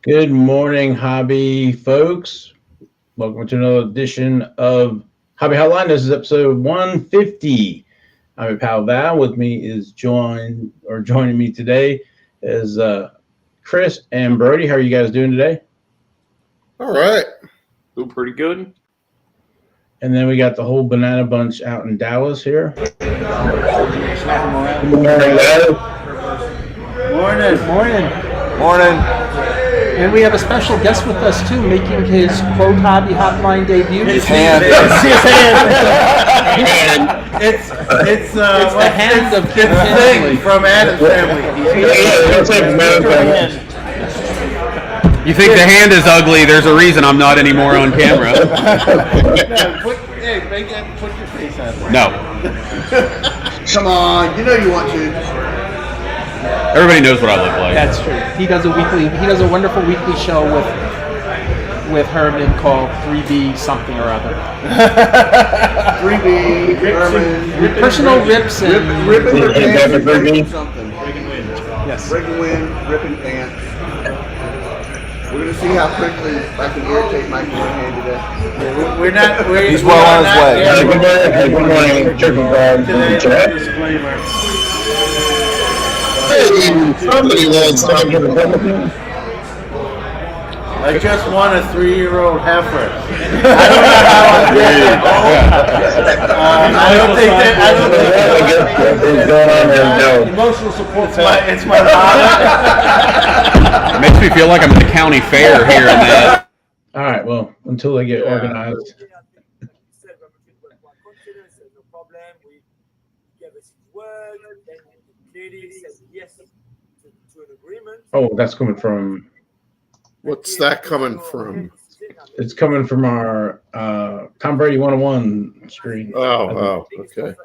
Good morning, hobby folks. Welcome to another edition of Hobby Hotline. This is episode 150. I'm your pal Val. With me is joining me today is Chris and Brody. How are you guys doing today? All right. Doing pretty good. And then we got the whole banana bunch out in Dallas here. Good morning. And we have a special guest with us too, making his quote hobby hotline debut. His hand. It's his hand. It's the hand of Kid thing from Adam's family. You think the hand is ugly? There's a reason I'm not anymore on camera. Put your face on it. No. Come on, you know you want to. Everybody knows what I look like. That's true. He does a wonderful weekly show with Herman called 3B something or other. 3B, Herman. Personal rips and Ripping their pants. Something. yes. Break and win, ripping pants. We're going to see how quickly I can irritate Mike Moynihan today. He's well on his way. Good morning, Turkey Guard. Somebody wants to talk about I just won a 3-year-old heifer. I don't think that. Emotional support. It's my It makes me feel like I'm at the county fair here and there. All right, well, until they get organized. Oh, that's coming from. What's that coming from? It's coming from our Tom Brady 101 screen. Oh, okay.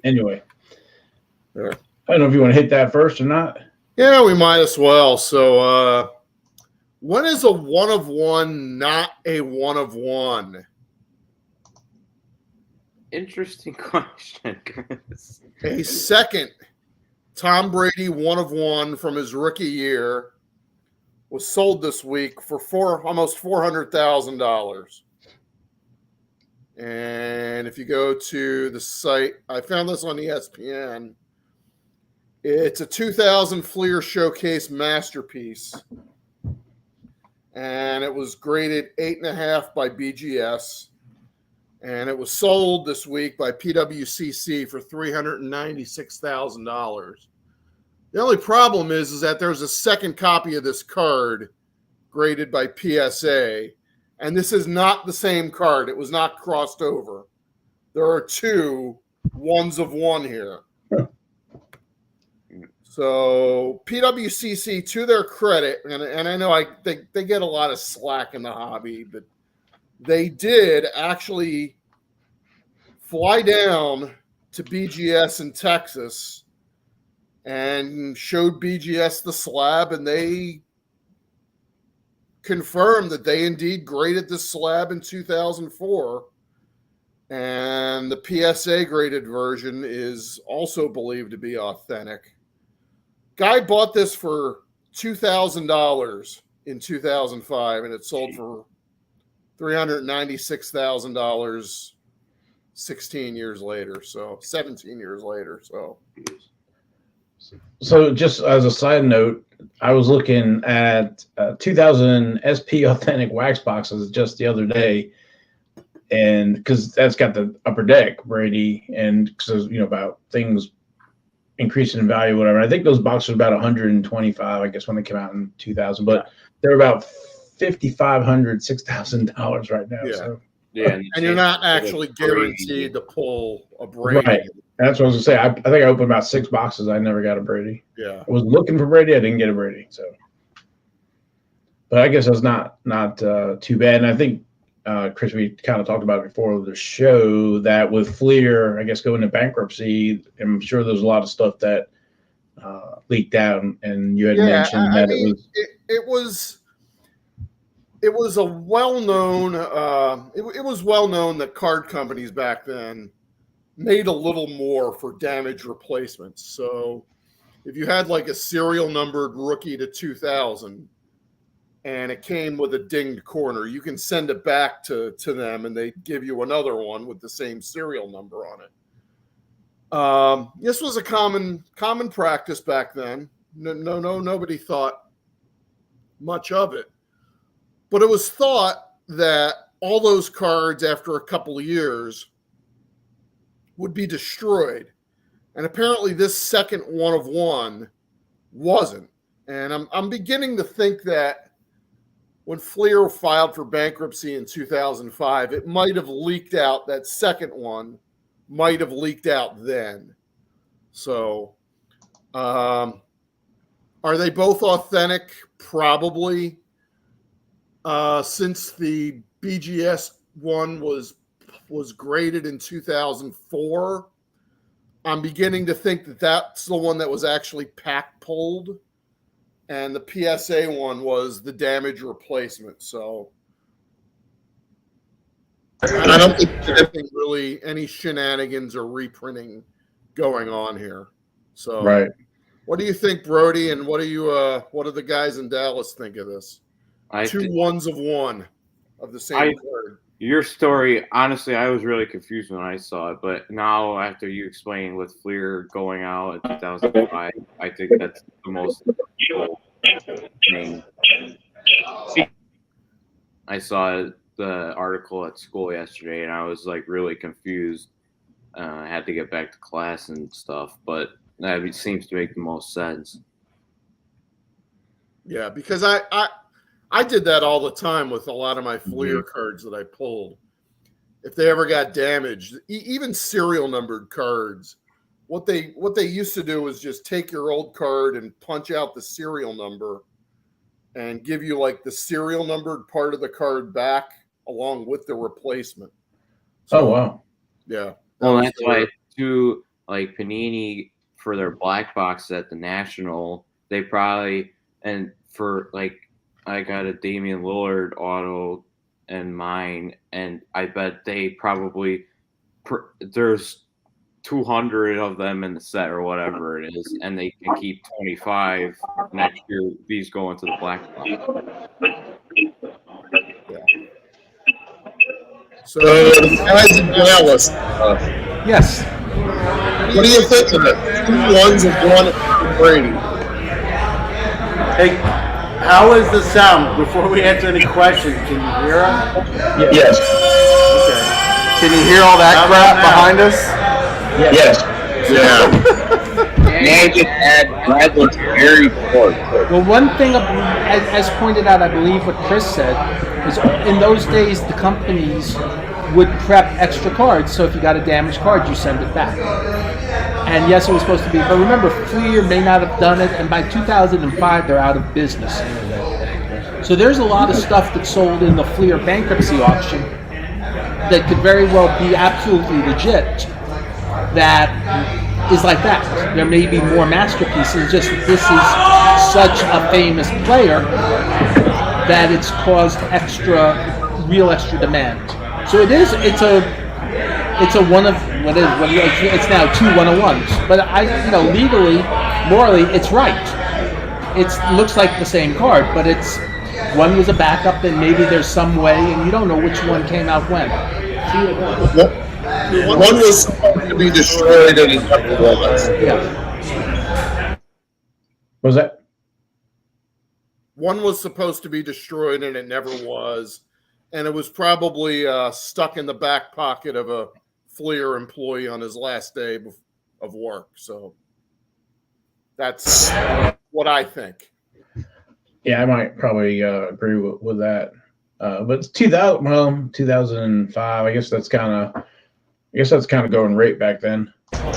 Anyway, Yeah. I don't know if you want to hit that first or not. Yeah, we might as well. So, when is a 1 of 1 not a 1 of 1? Interesting question, Chris. A second Tom Brady 1 of 1 from his rookie year was sold this week for almost $400,000. And if you go to the site, I found this on ESPN. It's a 2000 Fleer Showcase masterpiece. And it was graded 8.5 by BGS. And it was sold this week by PWCC for $396,000. The only problem is that there's a second copy of this card graded by PSA, and this is not the same card. It was not crossed over. There are 2 1s of 1 here. So PWCC, to their credit, and I know they get a lot of slack in the hobby, but they did actually fly down to BGS in Texas and showed BGS the slab, and they confirmed that they indeed graded the slab in 2004. And the PSA graded version is also believed to be authentic. Guy bought this for $2,000 in 2005, and it sold for $396,000 17 years later. So just as a side note, I was looking at 2000 SP authentic wax boxes just the other day, and because that's got the upper deck Brady, and because about things increasing in value, whatever. I think those boxes are about 125, I guess, when they came out in 2000, but they're about $5,500, $6,000 right now. Yeah. So. Yeah, And you're not actually guaranteed to pull a Brady. Right. That's what I was gonna say. I think I opened about 6 boxes. I never got a Brady. Yeah. I was looking for Brady. I didn't get a Brady. So, but I guess that's not too bad. And I think Chris, we kind of talked about it before the show that with Fleer, I guess going into bankruptcy, I'm sure there's a lot of stuff that leaked out, and you had mentioned that it was. It was a well-known. It was well known that card companies back then made a little more for damage replacements. So if you had like a serial numbered rookie to 2000, and it came with a dinged corner. You can send it back to them, and they give you another one with the same serial number on it. This was a common practice back then. Nobody thought much of it, but it was thought that all those cards after a couple of years would be destroyed, and apparently this second one of one wasn't. And I'm beginning to think that when Fleer filed for bankruptcy in 2005, it might have leaked out. That second one might have leaked out then. So, are they both authentic? Probably. Since the BGS one was graded in 2004, I'm beginning to think that that's the one that was actually pack pulled, and the PSA one was the damage replacement. So I don't think there's anything really, any shenanigans or reprinting going on here. So, Right. What do you think, Brody? And what do the guys in Dallas think of this? Two ones of one of the same card. Your story, honestly, I was really confused when I saw it, but now after you explain with Fleer going out in 2005, I think that's the most thing. I saw the article at school yesterday, and I was like really confused. I had to get back to class and stuff, but that seems to make the most sense. Yeah, because I did that all the time with a lot of my Fleer cards that I pulled. If they ever got damaged, even serial numbered cards, what they used to do was just take your old card and punch out the serial number and give you like the serial numbered part of the card back along with the replacement. So, Oh, wow. Yeah. Well, that's why too, like Panini for their black box at the National, they probably, and for like, I got a Damian Lillard auto and mine, and I bet they probably there's 200 of them in the set or whatever it is, and they can keep 25 next year. These go into the black box. Yeah. So, guys in Dallas, Yes. what do you think of it? 2 ones of one at Brady. Hey, how is the sound? Before we answer any questions, can you hear us? Yes. Okay. Can you hear all that How crap about now? behind us? Yes. Yeah. And just add Brad looks very short. Well, one thing, as pointed out, I believe what Chris said, is in those days the companies would prep extra cards, so if you got a damaged card, you send it back. And yes, it was supposed to be, but remember, Fleer may not have done it, and by 2005, they're out of business. So there's a lot of stuff that's sold in the Fleer bankruptcy auction that could very well be absolutely legit that is like that. There may be more masterpieces, just that this is such a famous player that it's caused real extra demand. So it's a one of it's now 2 101s. But legally, morally, it's right. It looks like the same card, but one was a backup, and maybe there's some way, and you don't know which one came out when. One was supposed to be destroyed and it never was. Yeah. What was that? One was supposed to be destroyed and it never was. And it was probably stuck in the back pocket of a Fleer employee on his last day of work. So that's what I think. Yeah, I might probably agree with that. But 2005. I guess that's kind of going right back then. But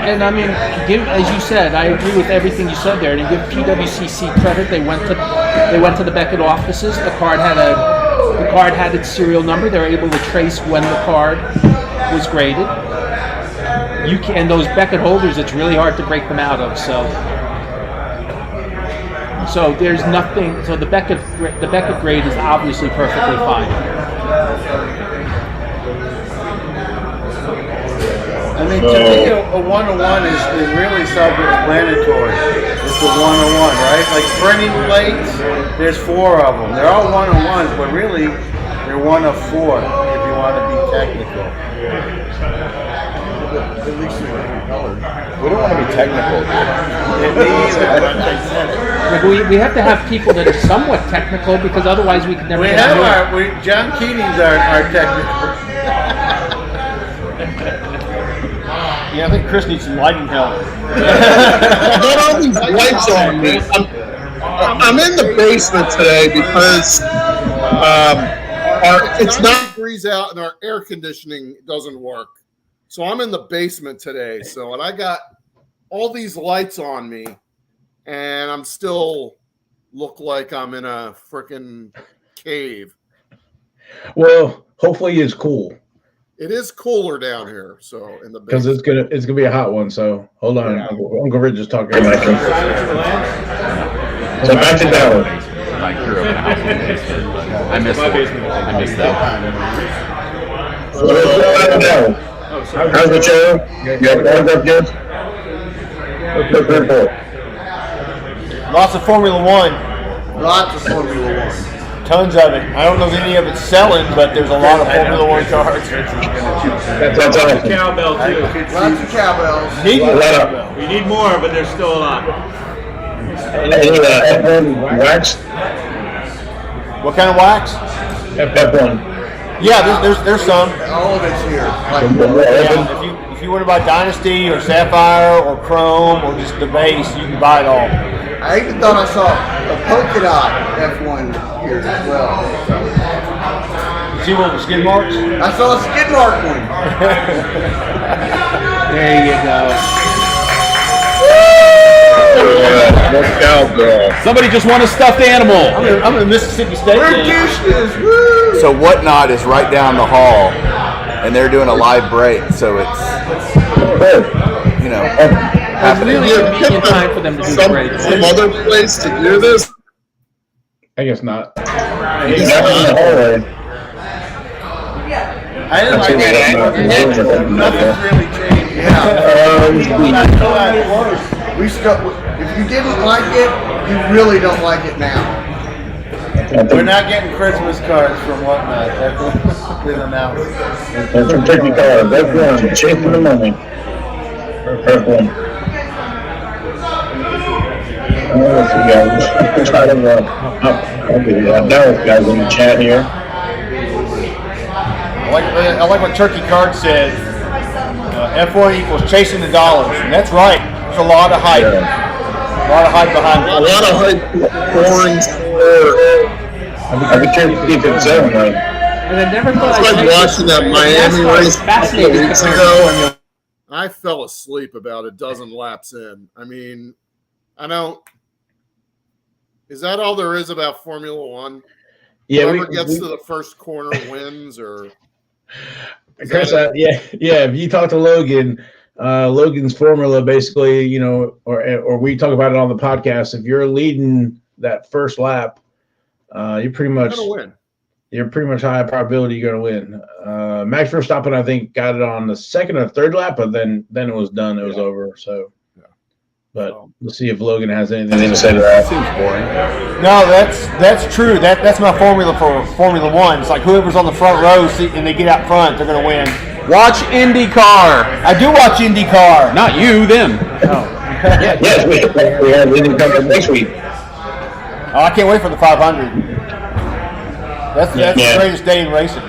and I mean, as you said, I agree with everything you said there. And give PWCC credit, they went to the Beckett offices. The card had its serial number. They were able to trace when the card was graded. And those Beckett holders, it's really hard to break them out of. So there's nothing. So the Beckett grade is obviously perfectly fine. I mean, to me, a 101 is really self-explanatory. It's it's a 101, right? Like sprinting plates, there's 4 of them. They're all 101s, but really they're 1 of 4 if you want to be technical. At least they're colored. We don't want to be technical. We have to have people that are somewhat technical because otherwise we could never. We get have into it. John Keating's our technical. Yeah, I think Chris needs some lighting help. I got all these lights on me. I'm in the basement today because it's 9 degrees out and our air conditioning doesn't work. So I'm in the basement today. And I got all these lights on me, and I'm still look like I'm in a freaking cave. Well, hopefully it's cool. It is cooler down here, so in the because it's gonna be a hot one. So hold on, Yeah. Uncle Rich is talking. So back to Dallas. I grew up in a house in the basement, but I miss that. So back to Dallas. How's the show? You have guys up yet? What's the report? Lots of Formula One. Lots of Formula One. Tons of it. I don't know if any of it's selling, but there's a lot of Formula One cars. That's awesome. Cowbell too. Lots of cowbells. Need more Let up. cowbell. We need more, but there's still a lot. Any F1 wax? What kind of wax? F1. Yeah, there's some. All of it's here. Yeah, if you want to buy Dynasty or Sapphire or Chrome or just the base, you can buy it all. I even thought I saw a polka dot F1 here as well. See one with skid marks? I saw a skid mark one. There you go. Somebody just won a stuffed animal. I'm in Mississippi State. We're douches. Woo! So Whatnot is right down the hall, and they're doing a live break. So it's It's really convenient time for them to do breaks. Some other place to do this? I guess not. He's not in the hallway. I didn't like that. Nothing's really changed. We stuck. If you didn't like it, you really don't like it now. We're not getting Christmas cards from Whatnot. That's been announced. That's from Turkey Cars. F1. Chasing the money. F1. Let's see, guys. Try to Dallas guys in the chat here. I like what Turkey Card said. F1 equals chasing the dollars, and that's right. There's a lot of hype. A lot of hype behind it. A lot of hype pouring sport. I'd be curious to see if it's selling right. And I never thought It's like watching that Miami race a couple of weeks ago. ago. I fell asleep about a dozen laps in. I mean, I don't. Is that all there is about Formula One? Yeah, Whoever gets to the first corner wins, or Chris, yeah. If you talk to Logan, Logan's formula basically, or we talk about it on the podcast. If you're leading that first lap, you're pretty much gonna win. You're pretty much high probability you're going to win. Max Verstappen, I think, got it on the second or third lap, but then it was done. It was over. So, but we'll see if Logan has anything to say to that. Seems boring. No, that's true. That's my formula for Formula One. It's like whoever's on the front row and they get out front, they're going to win. Watch IndyCar. I do watch IndyCar. Not you, them. Yes, we have IndyCar next week. Oh, I can't wait for the 500. That's the greatest day in racing.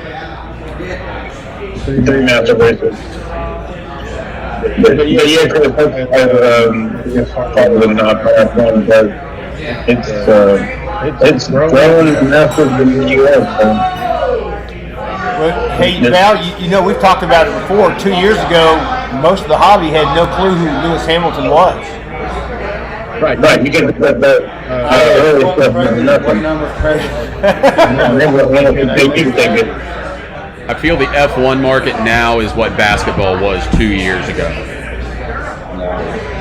3 massive races. But yeah, Chris, probably not F1, but it's growing massive in the U.S. Well, hey, Val, we've talked about it before. 2 years ago, most of the hobby had no clue who Lewis Hamilton was. Right. You get the early stuff from nothing. I feel the F1 market now is what basketball was 2 years ago.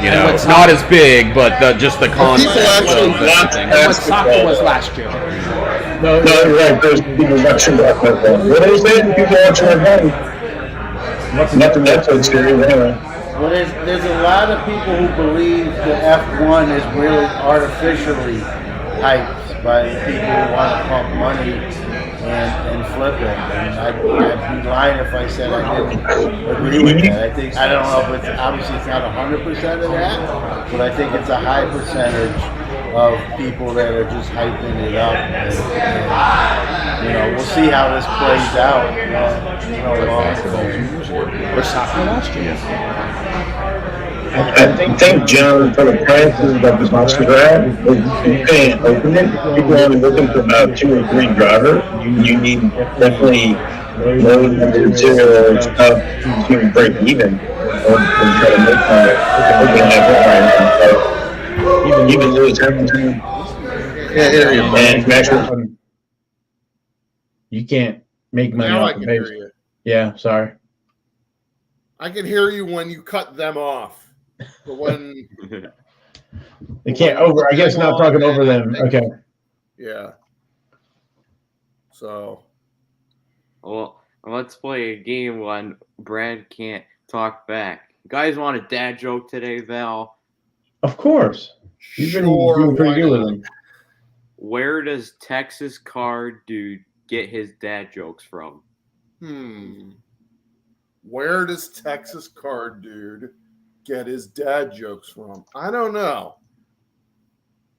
It's not as big, but just the concept of everything. And what soccer was last year. No, you're right. There's people watching basketball. What are they saying? People watching at home. Nothing Netflix series anyway. Well, there's a lot of people who believe the F1 is really artificially hyped by the people who want to pump money and flip it. And I'd be lying if I said I didn't agree with that. I don't know if it's obviously it's not 100% of that, but I think it's a high percentage of people that are just hyping it up. And we'll see how this plays out. Or soccer last year. I think, John, for the prices that the boxes are at, you can't open it. People are only looking for about 2 or 3 drivers. You need definitely low material stuff to break even or try to make money. Even Lewis Hamilton. And actually, you can't make money Now I off can the hear base. you. Yeah, sorry. I can hear you when you cut them off. But when They can't over. I guess not talking over them. Okay. Yeah. So. Well, let's play a game when Brad can't talk back. You guys want a dad joke today, Val? Of course. You've been doing pretty good with them. Where does Texas Car Dude get his dad jokes from? Where does Texas Car Dude get his dad jokes from? I don't know.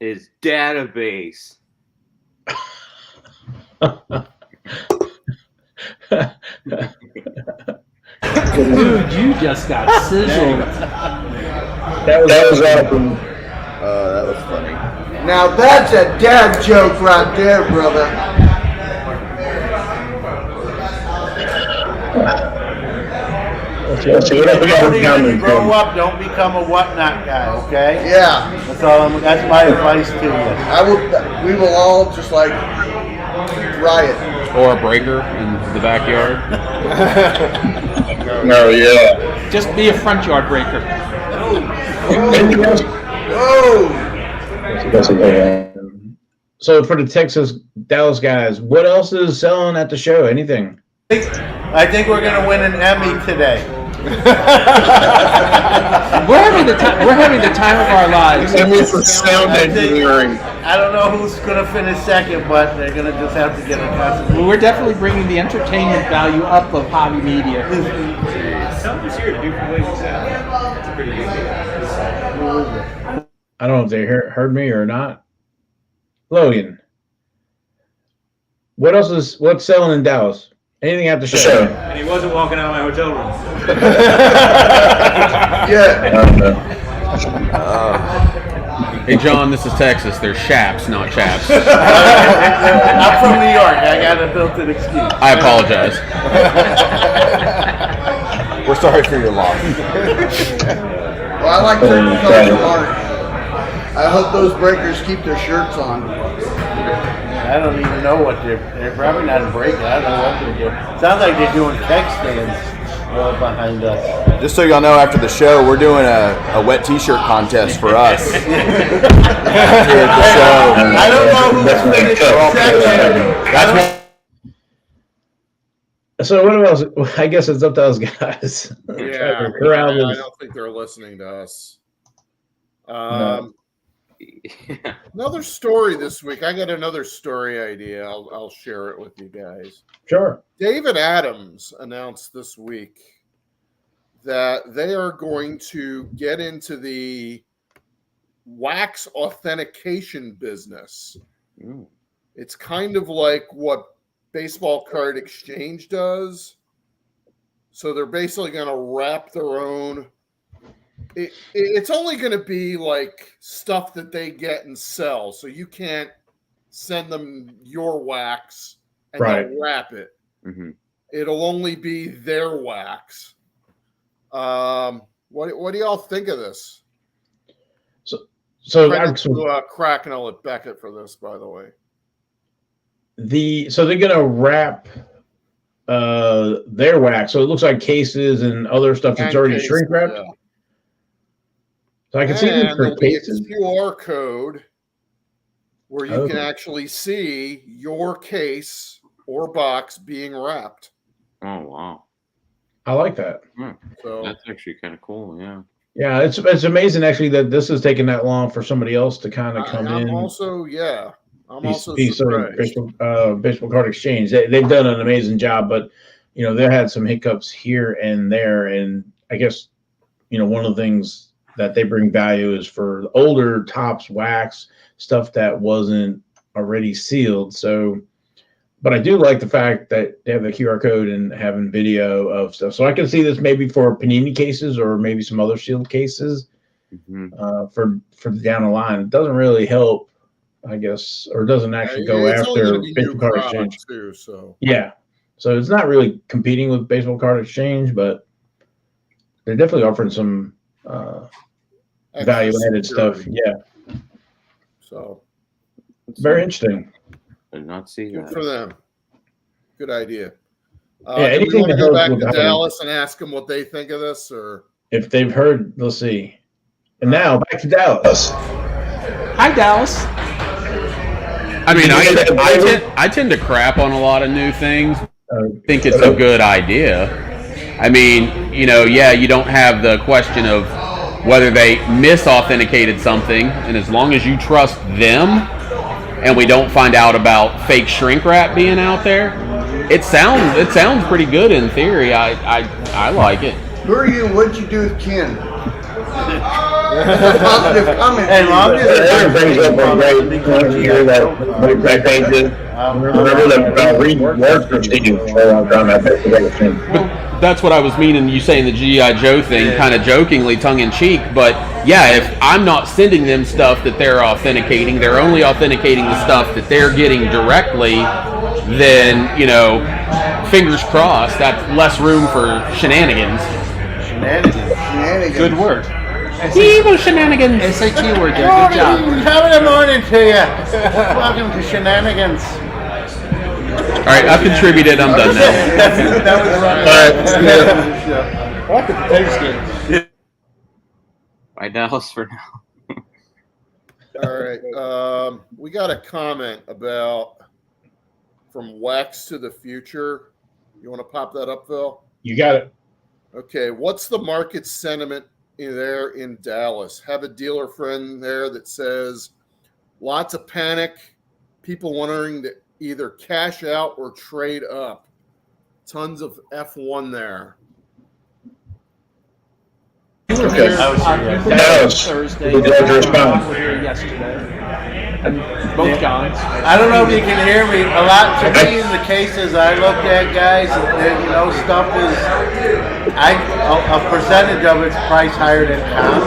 His database. Dude, you just got sizzled. That was awesome. That was funny. Now that's a dad joke right there, brother. When you grow up, don't become a whatnot guy, okay? Yeah. That's my advice to you. We will all just like riot. Or a breaker in the backyard. No, yeah. Just be a front yard breaker. So for the Texas Dallas guys, what else is selling at the show? Anything? I think we're going to win an Emmy today. We're having the time of our lives. Emmy for sound engineering. I don't know who's going to finish second, but they're going to just have to get a custom. We're definitely bringing the entertainment value up of hobby media. Something's here to do for Lazy Sound. It's a pretty good deal. I don't know if they heard me or not. Logan, what's selling in Dallas? Anything at the show? And he wasn't walking out of my hotel room. Hey, John, this is Texas. There's shaps, not chaps. I'm from New York. I got a built-in excuse. I apologize. We're sorry for your loss. Well, I like turkey color art. I hope those breakers keep their shirts on. I don't even know what they're probably not in break. I don't know what they're doing. Sounds like they're doing keg stands behind us. Just so y'all know, after the show, we're doing a wet T-shirt contest for us. Here at the show. I don't know who's finished second. That's So what else? I guess it's up to us guys. Yeah, I don't think they're listening to us. Another story this week. I got another story idea. I'll share it with you guys. Sure. David Adams announced this week that they are going to get into the wax authentication business. Ooh. It's kind of like what Baseball Card Exchange does. So they're basically going to wrap their own. It's only going to be like stuff that they get and sell. So you can't send them your wax and they'll wrap it. Mm-hmm. It'll only be their wax. What do y'all think of this? So Crack and I'll let Beckett for this, by the way. So they're gonna wrap their wax, so it looks like cases and other stuff that's already shrink wrapped. Yeah. So I can see this for cases. A QR code where you can actually see your case or box being wrapped. Oh wow! I like that. So that's actually kind of cool. Yeah. Yeah, it's amazing actually that this has taken that long for somebody else to kind of come in. I'm also surprised. surprised. Baseball Card Exchange. They've done an amazing job, but they had some hiccups here and there, and I guess one of the things that they bring value is for the older Topps wax stuff that wasn't already sealed. So, but I do like the fact that they have the QR code and having video of stuff. So I can see this maybe for Panini cases or maybe some other sealed cases for down the line. It doesn't really help, I guess, or doesn't actually go after Baseball Card Exchange too. So yeah, so it's not really competing with Baseball Card Exchange, but they're definitely offering some value-added stuff. Yeah. So very interesting. Did not see Good that. for them. Good idea. Yeah, do we anything want to that go helps back with to the- Dallas and ask them what they think of this, or If they've heard, let's see. And now back to Dallas. Hi, Dallas. I mean, I tend to crap on a lot of new things. I think it's a good idea. I mean, yeah, you don't have the question of whether they misauthenticated something, and as long as you trust them, and we don't find out about fake shrink wrap being out there, it sounds pretty good in theory. I like it. Who are you? What'd you do with Ken? That's a positive comment. Hey, Mom, Aaron brings up a great point here that they did. Remember the reward procedure for a long time after But that's what I was meaning, you saying the G.I. Joe thing, kind of jokingly, tongue-in-cheek, but yeah, if I'm not sending them stuff that they're authenticating, they're only authenticating the stuff that they're getting directly, then, fingers crossed, that's less room for shenanigans. Shenanigans. Good word. Evil shenanigans. SAT word there. Good job. Have a morning to you. Welcome to Shenanigans. All right, I've contributed. I'm done now. That was right. I like the potato skin. Bye, Dallas, for now. all right. We got a comment about from Wax to the Future. You want to pop that up, Phil? You got it. Okay. What's the market sentiment there in Dallas? Have a dealer friend there that says lots of panic, people wondering to either cash out or trade up. Tons of F1 there. You were Okay. here, Dallas. Thursday. Would you like to You respond? were here yesterday. And both Johns. I don't know if you can hear me. A lot to me in the cases I looked at, guys. Stuff is a percentage of it's priced higher than comps.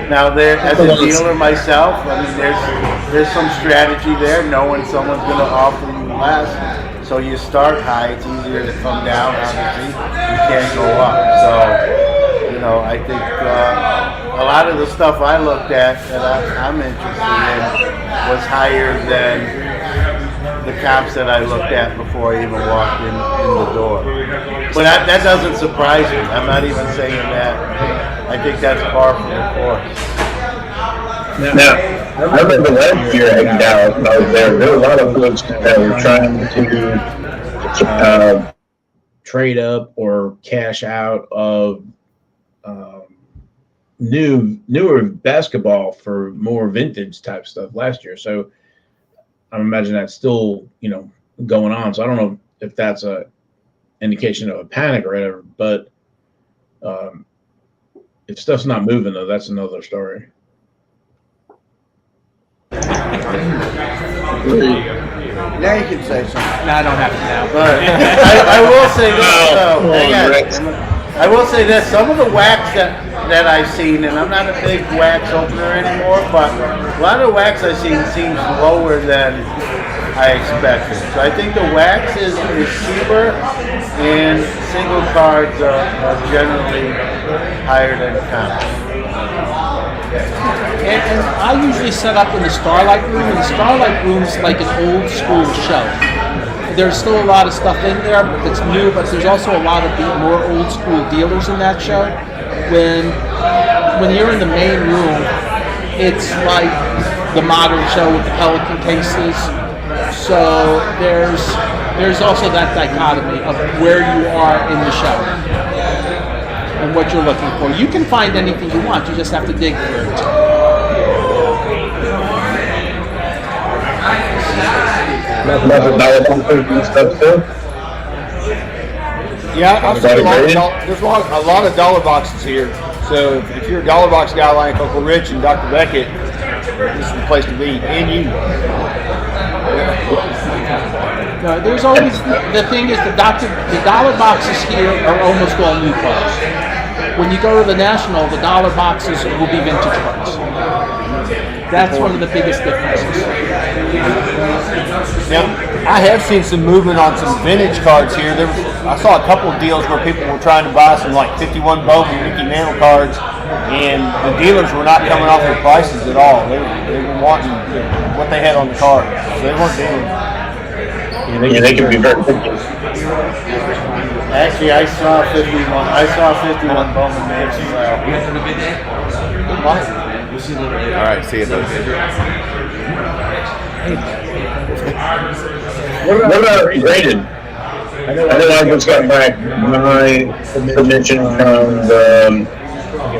Now, as a dealer myself, I mean, there's some strategy there, knowing someone's going to offer you less. So you start high. It's easier to come down. Obviously, you can't go up. So. I think a lot of the stuff I looked at that I'm interested in was higher than the comps that I looked at before I even walked in the door. But that doesn't surprise me. I'm not even saying that. I think that's par for the course. Now, I remember last year in Dallas, I was there. There were a lot of folks that were trying to trade up or cash out of newer basketball for more vintage type stuff last year. So I imagine that's still, going on. So I don't know if that's a indication of a panic or whatever, but if stuff's not moving though, that's another story. Now you can say something. No, I don't have to now. I will say this, though. I will say this. Some of the wax that I've seen, and I'm not a big wax opener anymore, but a lot of the wax I've seen seems lower than I expected. So I think the wax is cheaper, and single cards are generally higher than comps. And I usually set up in the Starlight Room, and the Starlight Room's like an old school shelf. There's still a lot of stuff in there that's new, but there's also a lot of more old school dealers in that show. When you're in the main room, it's like the modern show with the Pelican cases. So there's also that dichotomy of where you are in the show. and what you're looking for. You can find anything you want. You just have to dig for it. Yeah, I've seen there's a lot of dollar boxes here. So if you're a dollar box guy like Uncle Rich and Dr. Beckett, this is the place to be. And you. There's always the thing is the dollar boxes here are almost all new cars. When you go to the National, the dollar boxes will be vintage cars. That's one of the biggest differences. Now, I have seen some movement on some vintage cards here. I saw a couple of deals where people were trying to buy some like 51 Bowman Mickey Mantle cards, and the dealers were not coming off their prices at all. They were wanting what they had on the card. So they weren't dealing. Yeah, they can be very picky. Actually, I saw 51 Bowman Mantle. All right, see you, buddy. What about graded? I know I just got back my submission from the,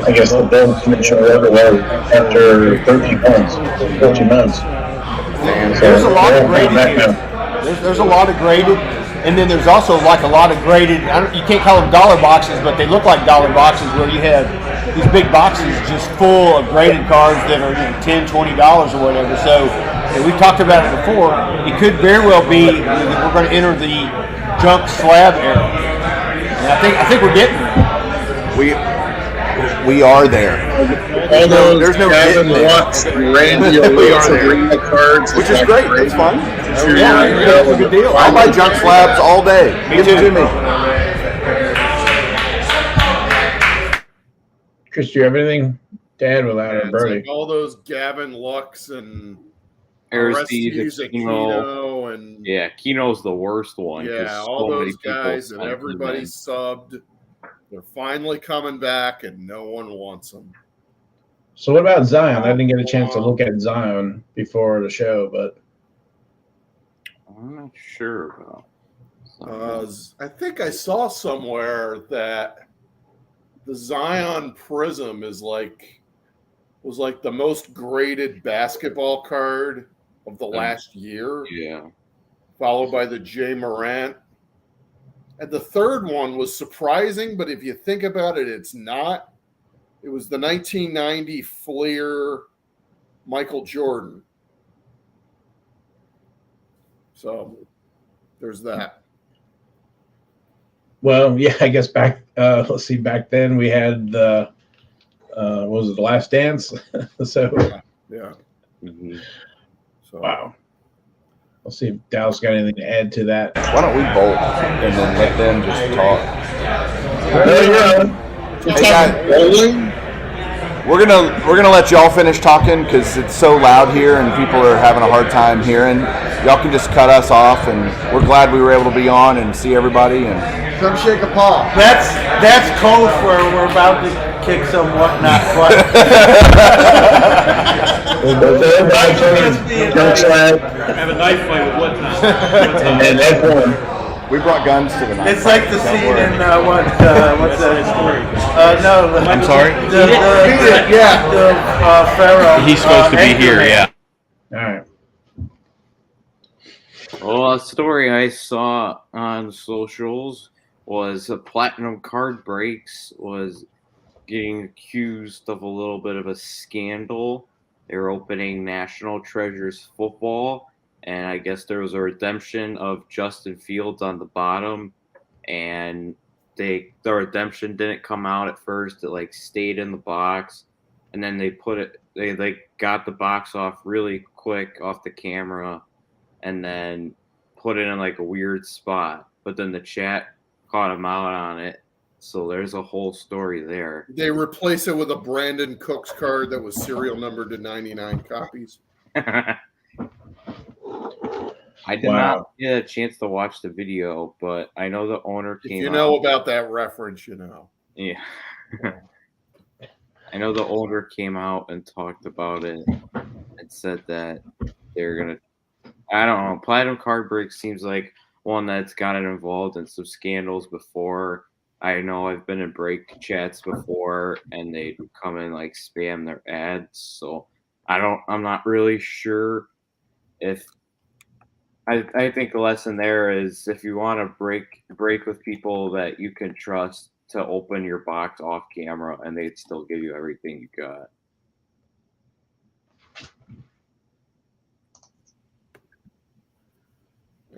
I guess the build submission or whatever it was after 13 months, 14 months. There's a lot of graded here. There's a lot of graded, and then there's also like a lot of graded, you can't call them dollar boxes, but they look like dollar boxes where you have these big boxes just full of graded cards that are $10, $20 or whatever. So we talked about it before. It could very well be that we're going to enter the junk slab era. And I think we're getting there. We are there. There's no getting there. We are there. Cards, which is great. It's fun. Yeah, it's a good deal. I buy junk slabs all day. Give it to me. Chris, do you have anything to add without it, Bernie? Like all those Gavin Lux and Aristides, Keno, and Keno's the worst one. Yeah, all those guys and everybody's subbed. They're finally coming back, and no one wants them. So what about Zion? I didn't get a chance to look at Zion before the show, but I'm not sure about. I think I saw somewhere that the Zion Prism was like the most graded basketball card of the last year. Yeah. Followed by the Jay Morant. And the third one was surprising, but if you think about it, it's not. It was the 1990 Fleer Michael Jordan. So there's that. Well, yeah, I guess back back then we had the what was it, The Last Dance? So yeah. Mm-hmm. So wow. I'll see if Dallas got anything to add to that. Why don't we bolt and then let them just talk? Hey guys, we're gonna let y'all finish talking because it's so loud here and people are having a hard time hearing. Y'all can just cut us off, and we're glad we were able to be on and see everybody. And come shake a paw. That's code for we're about to kick some whatnot butt. Have a knife fight with whatnot. And F1. We brought guns to the night. It's like the scene in what's that story? No, I'm sorry? The Pharaoh. He's supposed to be here, yeah. All right. Well, a story I saw on socials was Platinum Card Breaks was getting accused of a little bit of a scandal. They were opening National Treasures football, and I guess there was a redemption of Justin Fields on the bottom, and the redemption didn't come out at first. It stayed in the box, and then they got the box off really quick off the camera, and then put it in a weird spot. But then the chat caught him out on it. So there's a whole story there. They replace it with a Brandon Cooks card that was serial numbered to 99 copies. I did not get a chance to watch the video, but I know the owner came out. If you know about that reference, you know. Yeah. I know the owner came out and talked about it and said that they're going to, I don't know, Platinum Card Break seems like one that's gotten involved in some scandals before. I know I've been in break chats before, and they'd come in like spam their ads. So I'm not really sure if. I think the lesson there is if you want to break with people that you can trust to open your box off camera, and they'd still give you everything you got.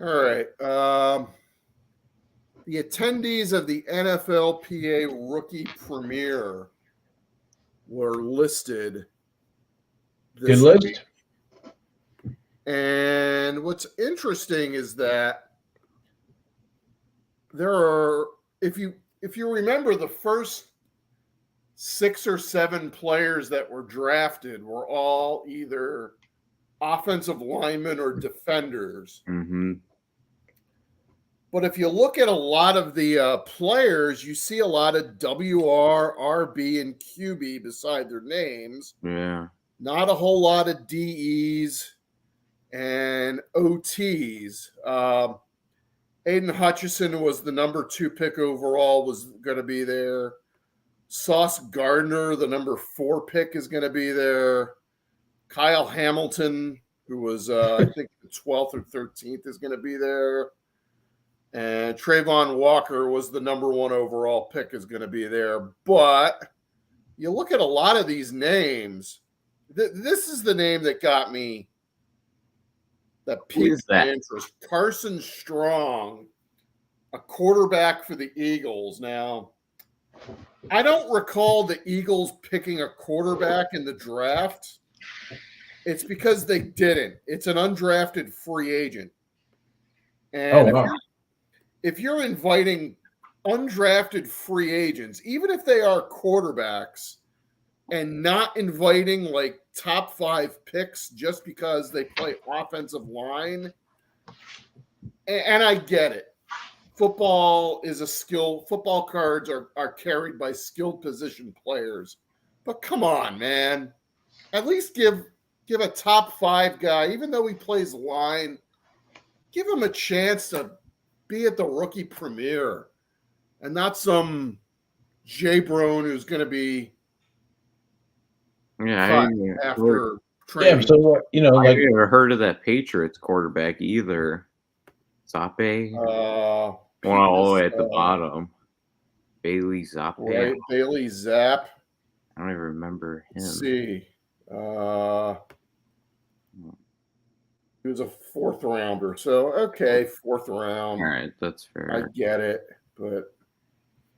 All right. The attendees of the Nflpa Rookie Premiere were listed this Good week. list. And what's interesting is that there are, if you remember, the first 6 or 7 players that were drafted were all either offensive linemen or defenders. Mm-hmm. But if you look at a lot of the players, you see a lot of WR, RB, and QB beside their names. Yeah. Not a whole lot of DEs and OTs. Aiden Hutchison was the number 2 pick overall, was going to be there. Sauce Gardner, the number 4 pick, is going to be there. Kyle Hamilton, who was, I think, the 12th or 13th, is going to be there. And Trayvon Walker was the number 1 overall pick, is going to be there. But you look at a lot of these names. This is the name that got me, that piqued my interest. Carson Strong, a quarterback for the Eagles. Now, I don't recall the Eagles picking a quarterback in the draft. It's because they didn't. It's an undrafted free agent. And if you're inviting undrafted free agents, even if they are quarterbacks, and not inviting like top 5 picks just because they play offensive line, and I get it. Football is a skill. Football cards are carried by skilled position players. But come on, man. At least give a top 5 guy, even though he plays line, give him a chance to be at the rookie premiere and not some J-Brone who's going to be after training. Yeah, so I never heard of that Patriots quarterback either. Zappe, all the way at the bottom. Bailey Zappe. Right, Bailey Zapp. I don't even remember him. Let's see. He was a 4th rounder. So, okay, 4th round. All right, that's fair. I get it, but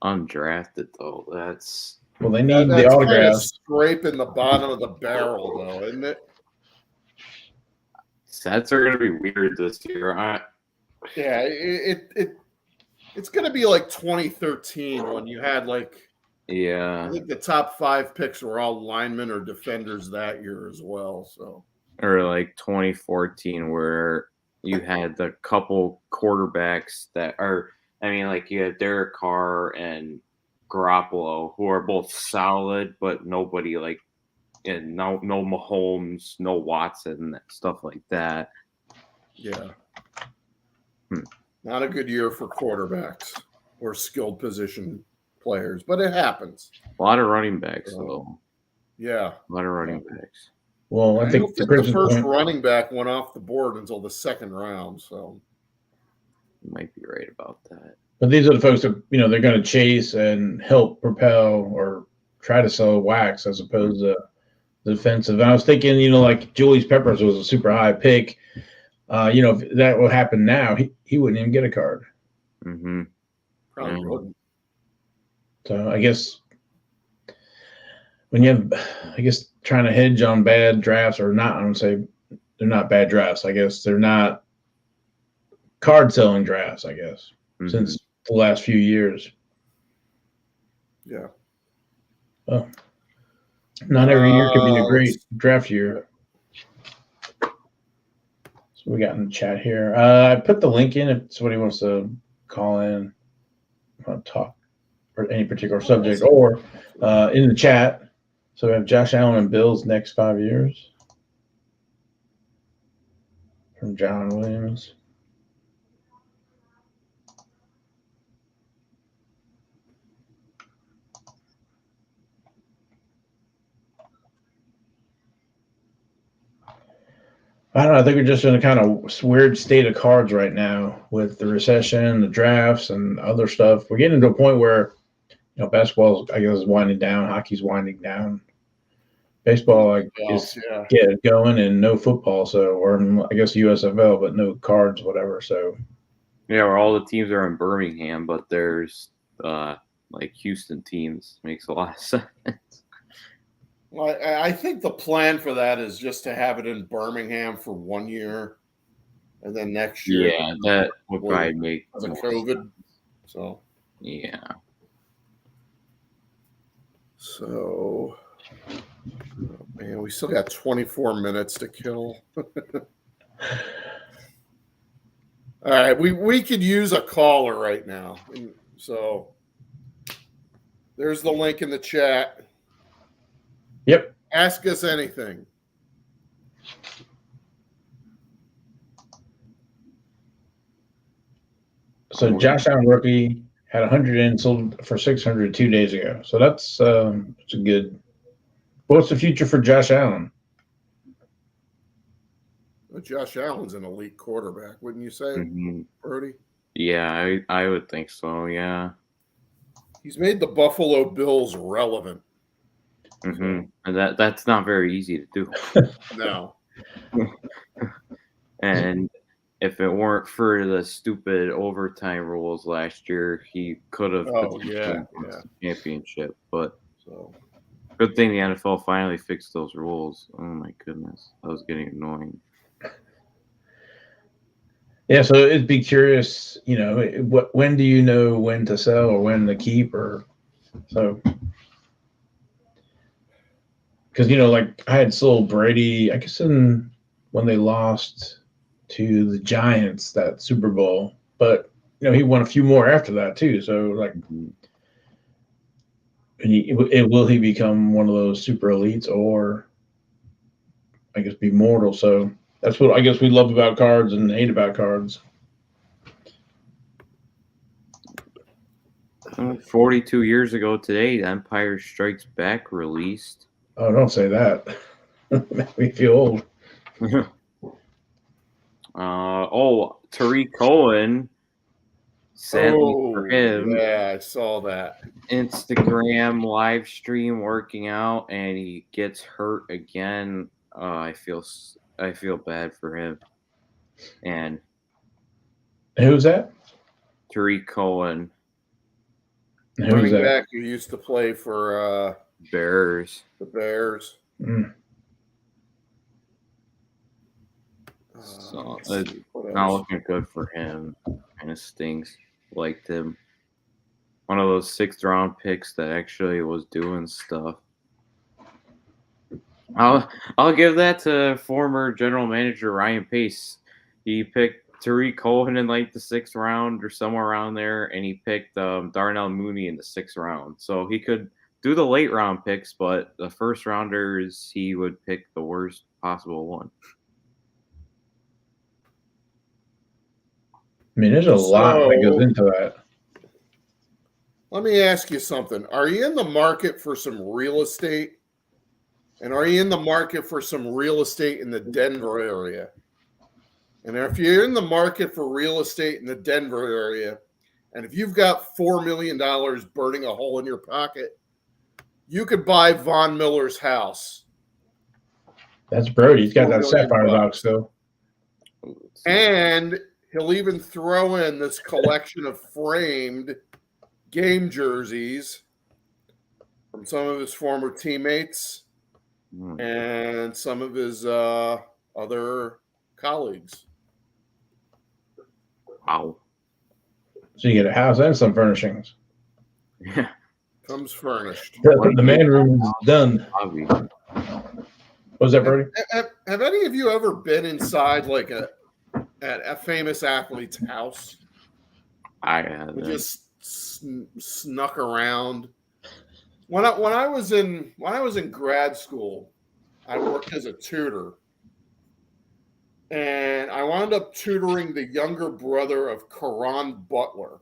undrafted though, that's well, they need the autographs. Kind of scraping the bottom of the barrel, though, isn't it? Sets are going to be weird this year. Yeah, it's going to be like 2013 when you had like, I think the top 5 picks were all linemen or defenders that year as well. So, or like 2014 where you had the couple quarterbacks that are, I mean, like you had Derek Carr and Garoppolo, who are both solid, but nobody like, and no Mahomes, no Watson, stuff like that. Yeah. Not a good year for quarterbacks or skilled position players, but it happens. A lot of running backs, though. Yeah. A lot of running backs. Well, I think the first running back went off the board until the 2nd round, so. You might be right about that. But these are the folks that, they're going to chase and help propel or try to sell Wax as opposed to the defensive. And I was thinking, like Julius Peppers was a super high pick. If that would happen now, he wouldn't even get a card. Mm-hmm. Probably wouldn't. So I guess when you have, trying to hedge on bad drafts or not, I don't say they're not bad drafts. I guess they're not card selling drafts, I guess, since the last few years. Yeah. Well, not every year could be a great draft year. So we got in the chat here. I put the link in if somebody wants to call in, want to talk for any particular subject, or in the chat. So we have Josh Allen and Bill's next 5 years from John Williams. I don't know. I think we're just in a kind of weird state of cards right now with the recession, the drafts, and other stuff. We're getting to a point where, basketball, I guess, is winding down. Hockey's winding down. Baseball, is getting going, and no football. So, or I guess USFL, but no cards, whatever. So, yeah, where all the teams are in Birmingham, but there's like Houston teams. Makes a lot of sense. Well, I think the plan for that is just to have it in Birmingham for 1 year, and then next year. Yeah, that would probably make the COVID. Sense. So yeah. So, oh man, we still got 24 minutes to kill. All right, we could use a caller right now. So there's the link in the chat. Yep. Ask us anything. So Josh Allen rookie had 100 in, sold for 600 2 days ago. So that's it's a good. What's the future for Josh Allen? Well, Josh Allen's an elite quarterback, wouldn't you say, Brody? Yeah, I would think so. Yeah. He's made the Buffalo Bills relevant. And that's not very easy to do. No. And if it weren't for the stupid overtime rules last year, he could have championship. But good thing the NFL finally fixed those rules. Oh my goodness, that was getting annoying. Yeah, so it'd be curious, when do you know when to sell or when to keep, or so. Because like I had sold Brady, I guess when they lost to the Giants that Super Bowl, but he won a few more after that too. So like, will he become one of those super elites, or I guess be mortal? So that's what I guess we love about cards and hate about cards. 42 years ago today, The Empire Strikes Back released. Oh, don't say that. Make me feel old. Tariq Cohen sent for him. Yeah, I saw that. Instagram live stream working out, and he gets hurt again. I feel bad for him. And who's that? Tariq Cohen. Running back who used to play for Bears. The Bears. So it's not looking good for him. Kind of stings. Liked him. One of those 6th round picks that actually was doing stuff. I'll give that to former general manager Ryan Pace. He picked Tariq Cohen in like the 6th round or somewhere around there, and he picked Darnell Mooney in the 6th round. So he could do the late round picks, but the first rounders he would pick the worst possible one. I mean, there's a lot that goes into that. Let me ask you something. Are you in the market for some real estate? And are you in the market for some real estate in the Denver area? And if you're in the market for real estate in the Denver area, and if you've got $4 million burning a hole in your pocket, you could buy Von Miller's house. That's Brody. He's got that sapphire box still. And he'll even throw in this collection of framed game jerseys from some of his former teammates and some of his other colleagues. Wow. So you get a house and some furnishings. Yeah. Comes furnished. The man room is done. What was that, Brody? Have any of you ever been inside like at a famous athlete's house? I have. Just snuck around. When I was in grad school, I worked as a tutor, and I wound up tutoring the younger brother of Caron Butler.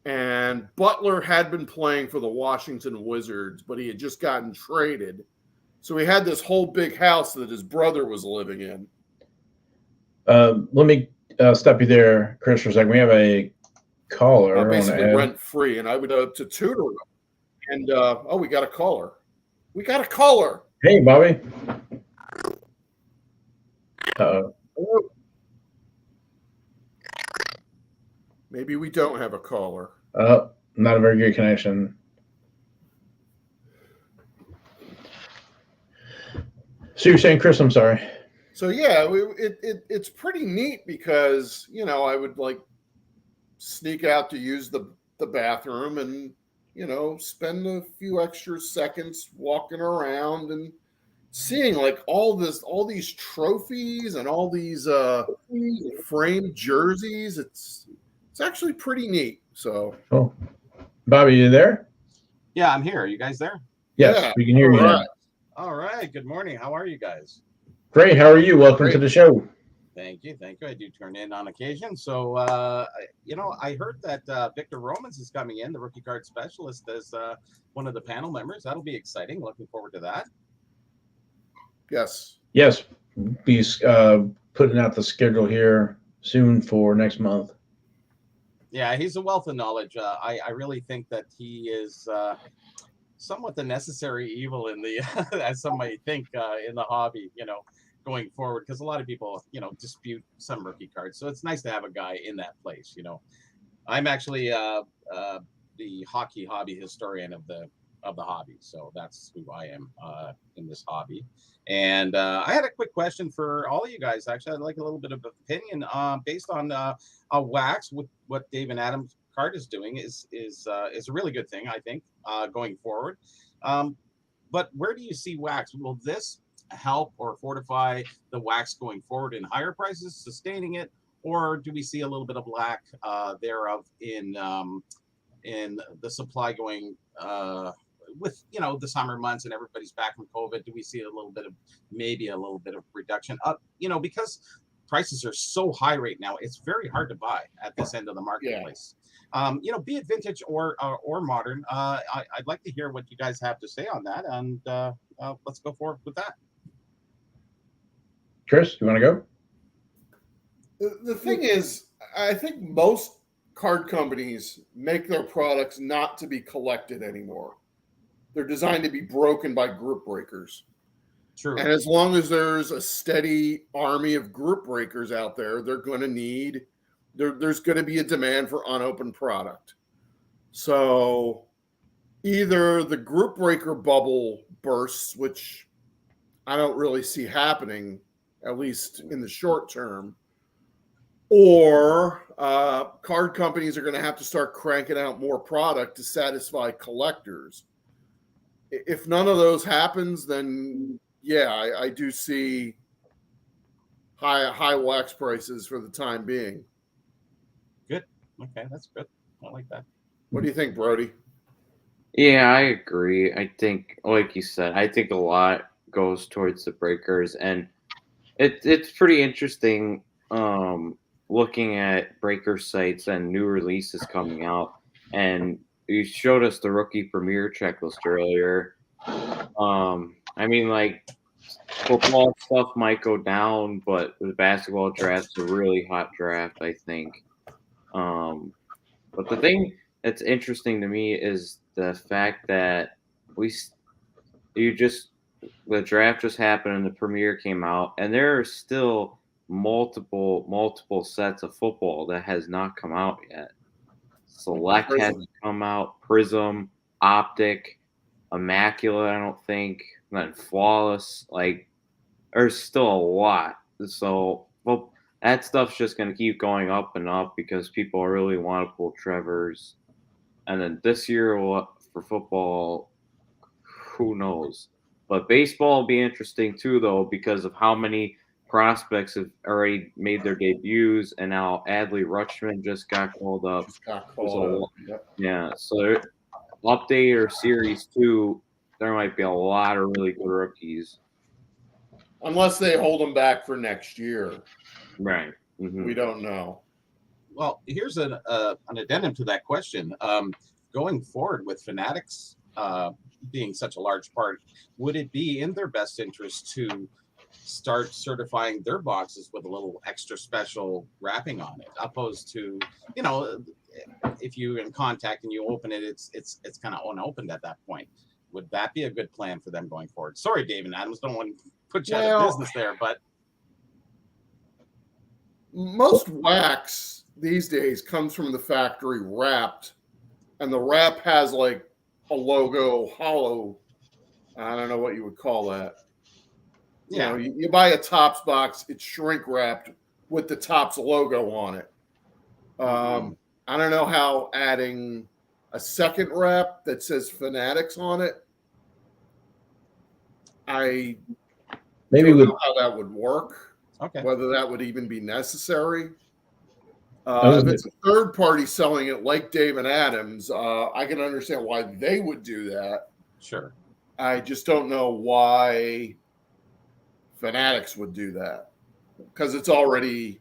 And Butler had been playing for the Washington Wizards, but he had just gotten traded, So he had this whole big house that his brother was living in. Let me stop you there, Chris, for a second. We have a caller. Basically rent free, and I would to tutor him. And we got a caller. We got a caller. Hey, Bobby. Hello. Maybe we don't have a caller. Not a very good connection. So you're saying, Chris? I'm sorry. So yeah, it's pretty neat because I would like sneak out to use the bathroom and spend a few extra seconds walking around and seeing like all these trophies and all these framed jerseys. It's actually pretty neat. So, oh, Bobby, you there? Yeah, I'm here. Are you guys there? Yes, yeah, we can hear you. Right. All right. Good morning. How are you guys? Great. How are you? Welcome to the show. Thank you. I do turn in on occasion. So, I heard that Victor Romans is coming in, the rookie card specialist, as one of the panel members. That'll be exciting. Looking forward to that. Yes. Be putting out the schedule here soon for next month. Yeah, he's a wealth of knowledge. I really think that he is somewhat the necessary evil in the, as some might think, in the hobby, going forward, because a lot of people, dispute some rookie cards. So it's nice to have a guy in that place. I'm actually the hockey hobby historian of the hobby, so that's who I am in this hobby. And I had a quick question for all of you guys. Actually, I'd like a little bit of opinion based on Wax. With what Dave and Adam's card is doing is a really good thing, I think, going forward. But where do you see Wax? Will this help or fortify the Wax going forward in higher prices, sustaining it, or do we see a little bit of lack thereof in the supply going with the summer months and everybody's back from COVID? Do we see maybe a little bit of reduction up? Because prices are so high right now, it's very hard to buy at this end of the marketplace. Be it vintage or modern. I'd like to hear what you guys have to say on that, and let's go forward with that. Chris, you want to go? The thing is, I think most card companies make their products not to be collected anymore. They're designed to be broken by group breakers. True. And as long as there's a steady army of group breakers out there, they're going to need, there's going to be a demand for unopened product. So either the group breaker bubble bursts, which I don't really see happening, at least in the short term, or card companies are going to have to start cranking out more product to satisfy collectors. If none of those happens, then yeah, I do see high wax prices for the time being. Good. Okay, that's good. I like that. What do you think, Brody? Yeah, I agree. I think, like you said, I think a lot goes towards the breakers, and it's pretty interesting looking at breaker sites and new releases coming out. And you showed us the rookie premiere checklist earlier. I mean, like, football stuff might go down, but the basketball draft's a really hot draft, I think. But the thing that's interesting to me is the fact that the draft just happened and the premiere came out, and there are still multiple sets of football that has not come out yet. Select hasn't come out, Prism, Optic, Immaculate, I don't think, and then Flawless. Like, there's still a lot. So, well, that stuff's just going to keep going up and up because people really want to pull Trevor's. And then this year for football, who knows? But baseball will be interesting too, though, because of how many prospects have already made their debuts, and now Adley Rutschman just got called up. Yeah, so update or series 2, there might be a lot of really good rookies. Unless they hold them back for next year. Right. Mm-hmm. We don't know. Well, here's an addendum to that question. Going forward with Fanatics being such a large part, would it be in their best interest to start certifying their boxes with a little extra special wrapping on it, opposed to, you know, if you're in contact and you open it, it's kind of unopened at that point. Would that be a good plan for them going forward? Sorry, Dave and Adams, don't want to put you out of business there, but most wax these days comes from the factory wrapped, and the wrap has like a logo hollow. I don't know what you would call that. You know, you buy a Topps box, it's shrink wrapped with the Topps logo on it. I don't know how adding a second wrap that says Fanatics on it, I don't know how that would work. Okay. Whether that would even be necessary. If it's a third party selling it like Dave and Adams, I can understand why they would do that. Sure. I just don't know why Fanatics would do that. Because it's already,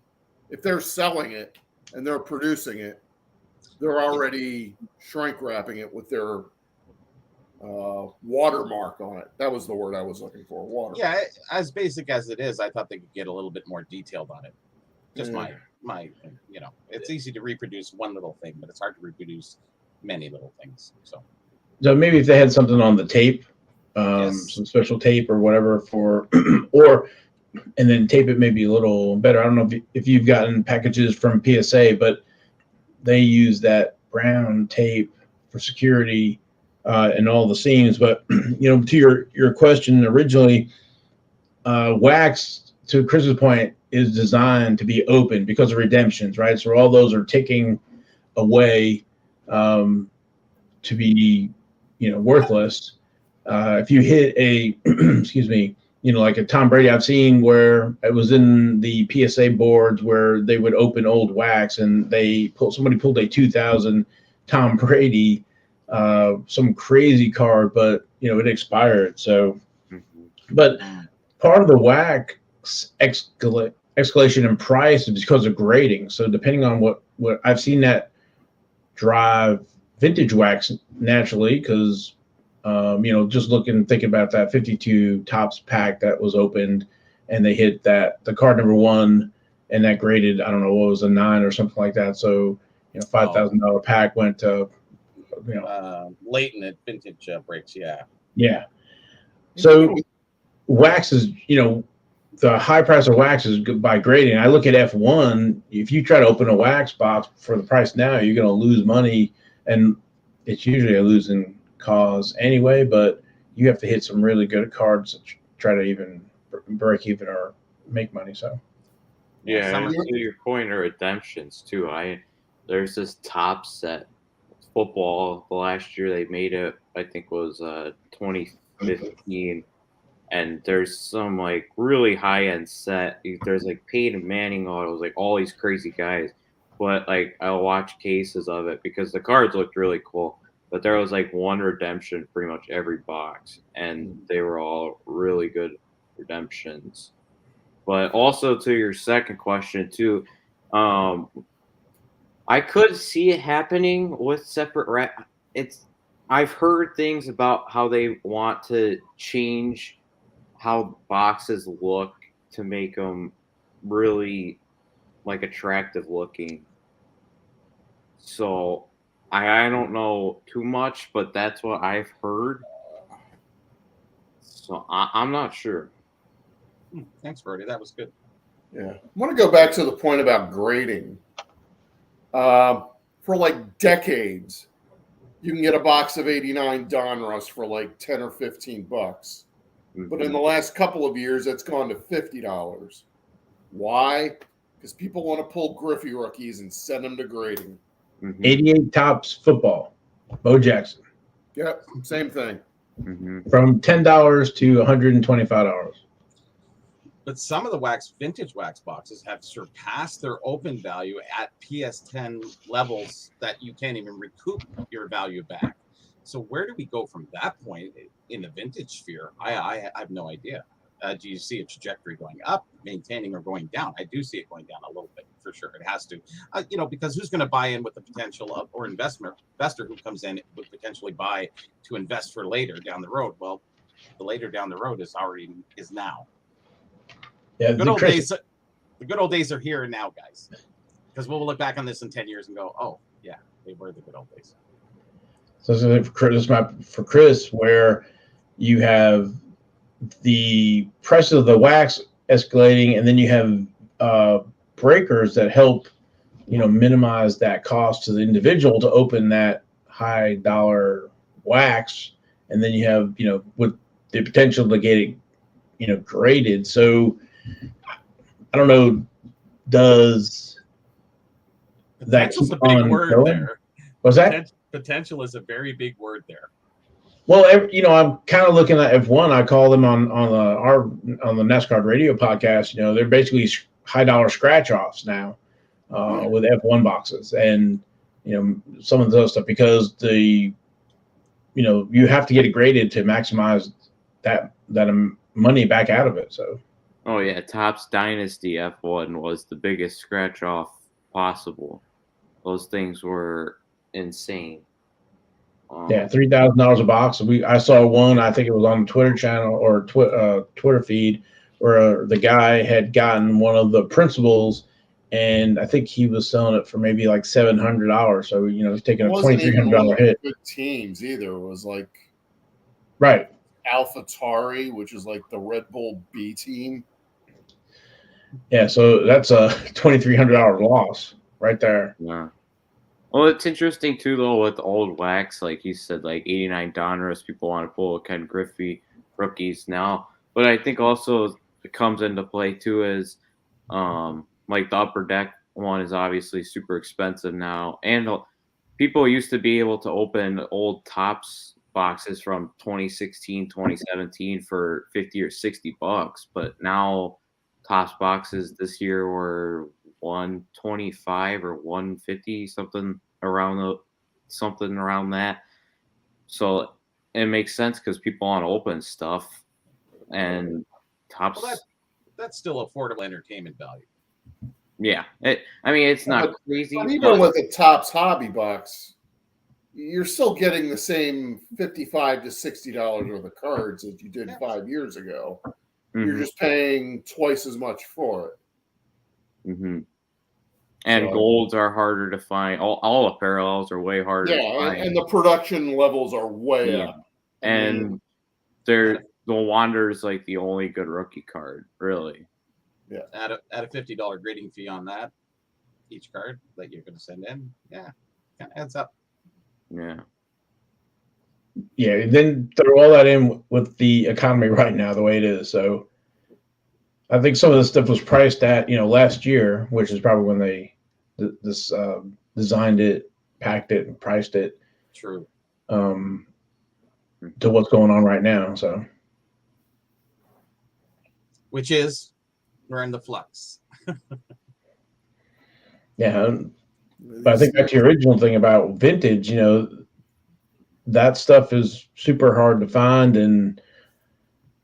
if they're selling it and they're producing it, they're already shrink wrapping it with their watermark on it. That was the word I was looking for. Watermark. Yeah, as basic as it is, I thought they could get a little bit more detailed on it. Just my you know, it's easy to reproduce one little thing, but it's hard to reproduce many little things. So maybe if they had something on the tape, some special tape or whatever for, or and then tape it maybe a little better. I don't know if you've gotten packages from PSA, but they use that brown tape for security and all the seams. But you know, to your question originally, wax, to Chris's point, is designed to be open because of redemptions, right? So all those are ticking away to be, you know, worthless. If you hit a, excuse me, you know, like a Tom Brady, I've seen where it was in the PSA boards where they would open old wax and somebody pulled a 2000 Tom Brady, some crazy card, but you know, it expired. So, but part of the wax escalation in price is because of grading. So depending on what I've seen that drive vintage wax naturally, because you know, just thinking about that 52 Topps pack that was opened and they hit the card number 1 and that graded, I don't know, what was a 9 or something like that. So, you know, $5,000 pack went to, you know, latent at vintage breaks. Yeah. Yeah. So wax is, you know, the high price of wax is by grading. I look at F1. If you try to open a wax box for the price now, you're going to lose money, and it's usually a losing cause anyway. But you have to hit some really good cards to try to even break even or make money. So yeah, and to your point of redemptions too. There's this top set football. The last year they made it, I think was 2015. And there's some like really high end set. There's like Peyton Manning autos, like all these crazy guys. But like I'll watch cases of it because the cards looked really cool. But there was like one redemption pretty much every box, and they were all really good redemptions. But also to your second question too, I could see it happening with separate wrap. I've heard things about how they want to change how boxes look to make them really like attractive looking. So I don't know too much, but that's what I've heard. So I'm not sure. Thanks, Brody. That was good. Yeah. I want to go back to the point about grading. For like decades, you can get a box of 89 Donruss for like 10 or 15 bucks. But in the last couple of years, it's gone to $50. Why? Because people want to pull Griffey rookies and send them to grading. 88 Topps football, Bo Jackson. Yep, same thing. From $10 to $125. But some of the vintage wax boxes have surpassed their open value at PS10 levels that you can't even recoup your value back. So where do we go from that point in the vintage sphere? I have no idea. Do you see a trajectory going up, maintaining, or going down? I do see it going down a little bit, for sure. It has to, because who's going to buy in with the potential of, or investor who comes in would potentially buy to invest for later down the road. Well, the later down the road is now. Yeah, The good old days are here and now, guys. Because we'll look back on this in 10 years and go, oh yeah, they were the good old days. So this is for Chris, where you have the price of the wax escalating, and then you have breakers that help, minimize that cost to the individual to open that high dollar wax, and then you have, with the potential to get it, graded. So I don't know, does that Potential's keep a big on word going? there. Was that? Potential is a very big word there. Well, I'm kind of looking at F1. I call them on the NASCAR radio podcast. They're basically high dollar scratch offs now with F1 boxes, and some of those stuff, because you have to get it graded to maximize that money back out of it. So. Oh yeah, Topps Dynasty F1 was the biggest scratch off possible. Those things were insane. Yeah, $3,000 a box. I saw one. I think it was on the Twitter channel or Twitter feed, where the guy had gotten one of the principals, and I think he was selling it for maybe like $700. So he's taking a $2,300 hit. Good teams either. It was like right. AlphaTauri, which is like the Red Bull B team. Yeah, so that's a $2,300 loss right there. Yeah. Well, it's interesting too, though, with old wax, like you said, like 89 Donruss, people want to pull Ken Griffey rookies now. But I think also it comes into play too is like the Upper Deck one is obviously super expensive now. And people used to be able to open old Topps boxes from 2016, 2017 for $50 or $60. But now Topps boxes this year were $125 or $150, something around that. So it makes sense because people want to open stuff, and Topps. Well, that's still affordable entertainment value. Yeah, it's not crazy. But even with the Topps hobby box, you're still getting the same $55 to $60 worth of cards that you did 5 years ago. Mm-hmm. You're just paying twice as much for it. Mm-hmm. And golds are harder to find. All the parallels are way harder to find. And the production levels are way up. And the Wander's like the only good rookie card, really. Yeah. Add a $50 grading fee on that, each card that you're going to send in. Yeah, kind of adds up. Yeah. Yeah, then throw all that in with the economy right now, the way it is. So I think some of this stuff was priced at, last year, which is probably when they designed it, packed it, and priced it. True. To what's going on right now. So. Which is, we're in the flux. Yeah. But I think back to your original thing about vintage, that stuff is super hard to find, and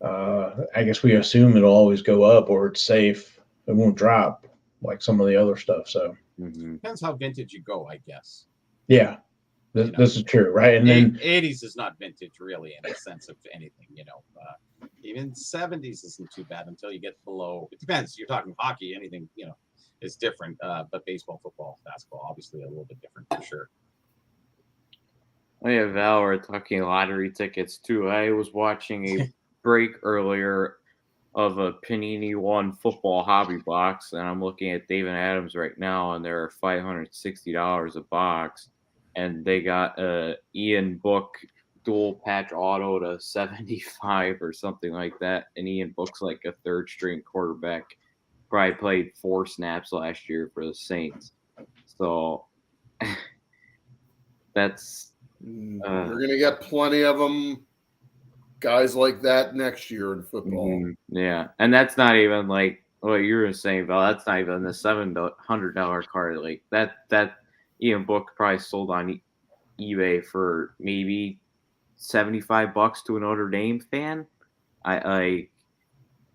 I guess we assume it'll always go up, or it's safe. It won't drop like some of the other stuff. So depends how vintage you go, I guess. Yeah, this is true, right? And then 80s is not vintage really in the sense of anything. Even 70s isn't too bad until you get below. It depends. You're talking hockey, anything is different. But baseball, football, basketball, obviously a little bit different for sure. Oh yeah, Val, we're talking lottery tickets too. I was watching a break earlier of a Panini One football hobby box, and I'm looking at David Adams right now, and they're $560 a box, and they got a Ian Book dual patch auto to 75 or something like that, and Ian Book's like a third string quarterback, probably played 4 snaps last year for the Saints, so that's. You're going to get plenty of them, guys like that next year in football. Yeah, and that's not even like what you were saying, Val. That's not even the $700 card. Like that Ian Book probably sold on eBay for maybe $75 to a Notre Dame fan.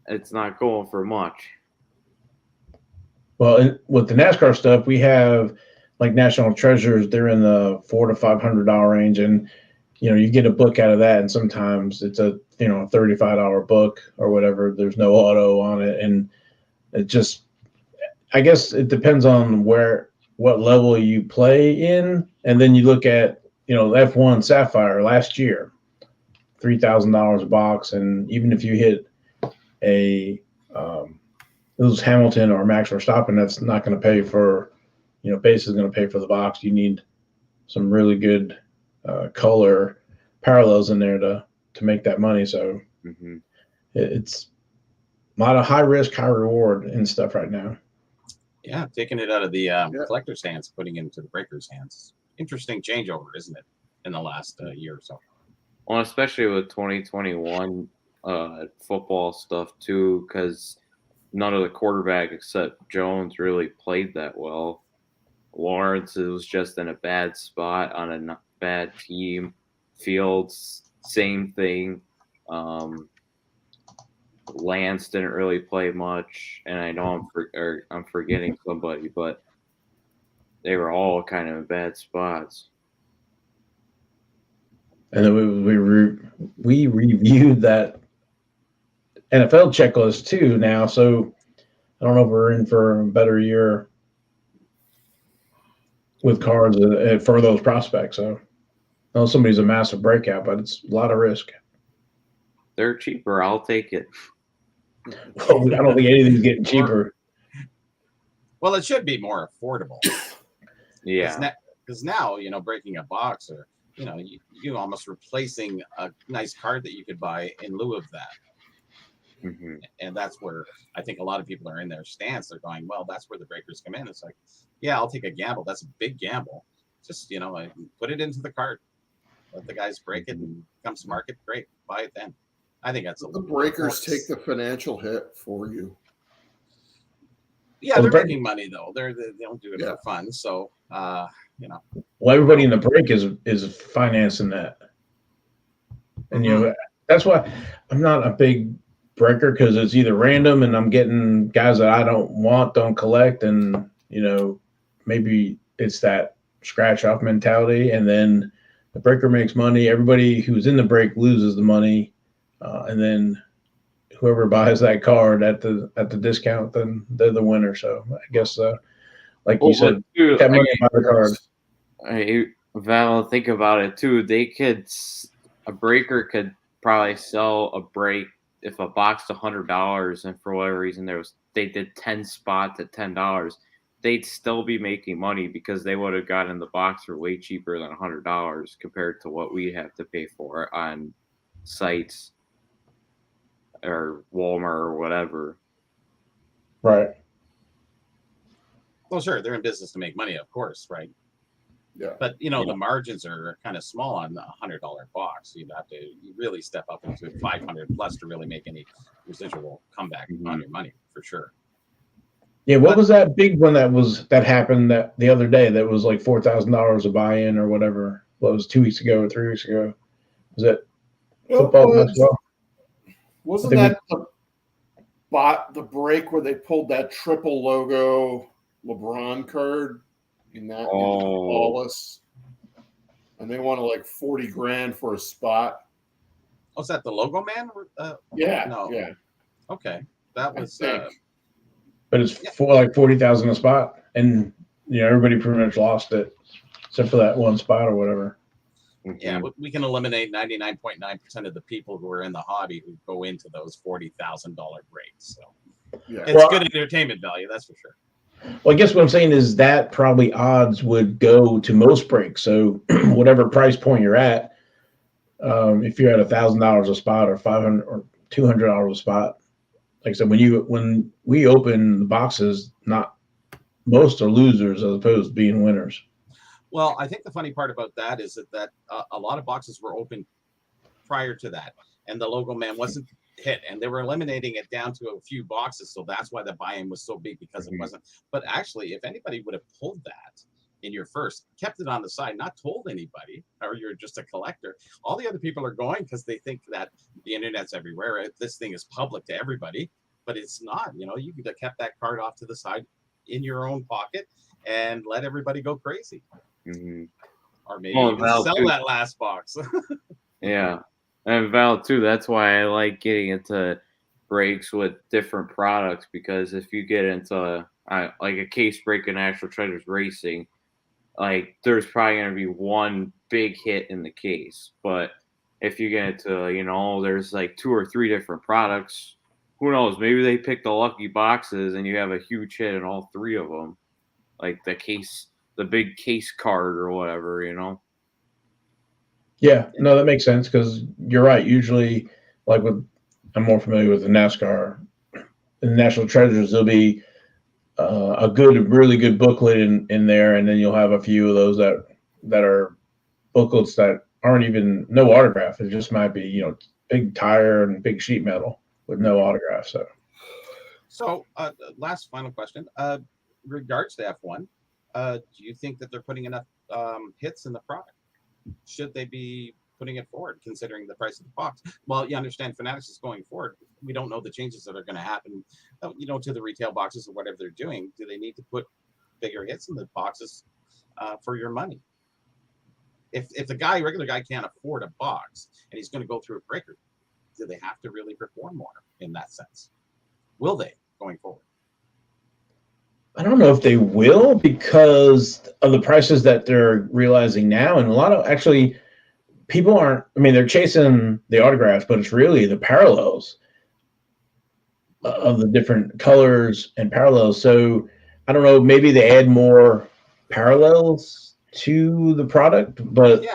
It's not going for much. Well, with the NASCAR stuff, we have like National Treasures. They're in the $400 to $500 range, and you get a book out of that, and sometimes it's a $35 book or whatever. There's no auto on it, and it just, I guess it depends on what level you play in, and then you look at F1 Sapphire last year, $3,000 a box, and even if you hit a it was Hamilton or Max Verstappen, that's not going to pay for, base is going to pay for the box. You need some really good color parallels in there to make that money. So it's a lot of high risk, high reward and stuff right now. Yeah, taking it out of the collector's hands, putting it into the breaker's hands. Interesting changeover, isn't it, in the last year or so? Well, especially with 2021 football stuff too, because none of the quarterback except Jones really played that well. Lawrence was just in a bad spot on a bad team. Fields, same thing. Lance didn't really play much, and I know I'm forgetting somebody, but they were all kind of in bad spots. And then we reviewed that NFL checklist too now, so I don't know if we're in for a better year with cards for those prospects. So I know somebody's a massive breakout, but it's a lot of risk. They're cheaper. I'll take it. Well, I don't think anything's getting cheaper. Well, it should be more affordable. Yeah. Because now, breaking a box or, you almost replacing a nice card that you could buy in lieu of that. Mm-hmm. And that's where I think a lot of people are in their stance. They're going, well, that's where the breakers come in. It's like, yeah, I'll take a gamble. That's a big gamble. Just, put it into the card. Let the guys break it and comes to market. Great. Buy it then. I think that's the breakers take the financial hit for you. Yeah, they're making money though. They don't do it for fun. So, Well, everybody in the break is financing that, and that's why I'm not a big breaker, because it's either random and I'm getting guys that I don't collect, and maybe it's that scratch off mentality, and then the breaker makes money. Everybody who's in the break loses the money. And then whoever buys that card at the discount, then they're the winner. So I guess, like you said, that money buy the card. Val, think about it too. A breaker could probably sell a break if a box $100, and for whatever reason they did 10 spots at $10. They'd still be making money because they would have gotten the box for way cheaper than $100 compared to what we have to pay for on sites or Walmart or whatever. Right. Well, sure, they're in business to make money, of course, right? Yeah. But the margins are kind of small on the $100 box. You really step up into 500 plus to really make any residual comeback on your money, for sure. Yeah, what was that big one that happened the other day that was like $4,000 a buy-in or whatever? What was 2 weeks ago or 3 weeks ago? Was it football? Wasn't that the break where they pulled that triple logo LeBron card in that Wallace, and they wanted like $40,000 for a spot? Oh, is that the logo man? Yeah. No. Yeah. Okay, that was. But it's for like $40,000 a spot, and everybody pretty much lost it, except for that one spot or whatever. Yeah, we can eliminate 99.9% of the people who are in the hobby who go into those $40,000 breaks. So it's good entertainment value, that's for sure. Well, I guess what I'm saying is that probably odds would go to most breaks. So whatever price point you're at, if you're at $1,000 a spot or $500 or $200 a spot, like I said, when we open the boxes, not most are losers as opposed to being winners. Well, I think the funny part about that is that a lot of boxes were open prior to that, and the logo man wasn't hit, and they were eliminating it down to a few boxes, so that's why the buy-in was so big, because it wasn't. But actually, if anybody would have pulled that in your first, kept it on the side, not told anybody, or you're just a collector, all the other people are going because they think that the internet's everywhere. This thing is public to everybody, but it's not. You could have kept that card off to the side. in your own pocket and let everybody go crazy. Mm-hmm. Or maybe even sell that last box. Yeah. And Val, too, that's why I like getting into breaks with different products, because if you get into like a case break in Actual Treasures Racing, like there's probably going to be one big hit in the case. But if you get into, you know, there's like 2 or 3 different products, who knows? Maybe they pick the lucky boxes and you have a huge hit in all 3 of them. Like the big case card or whatever, you know? Yeah, no, that makes sense, because you're right. Usually, like I'm more familiar with the NASCAR, the National Treasures, there'll be a really good booklet in there, and then you'll have a few of those that are booklets that aren't even no autograph. It just might be, you know, big tire and big sheet metal with no autograph. So last final question. Regards to F1, do you think that they're putting enough hits in the product? Should they be putting it forward, considering the price of the box? Well, you understand Fanatics is going forward. We don't know the changes that are going to happen, you know, to the retail boxes or whatever they're doing. Do they need to put bigger hits in the boxes for your money? If the regular guy can't afford a box and he's going to go through a breaker, do they have to really perform more in that sense? Will they going forward? I don't know if they will, because of the prices that they're realizing now. And a lot of people aren't, I mean, they're chasing the autographs, but it's really the parallels of the different colors and parallels. So I don't know, maybe they add more parallels to the product, but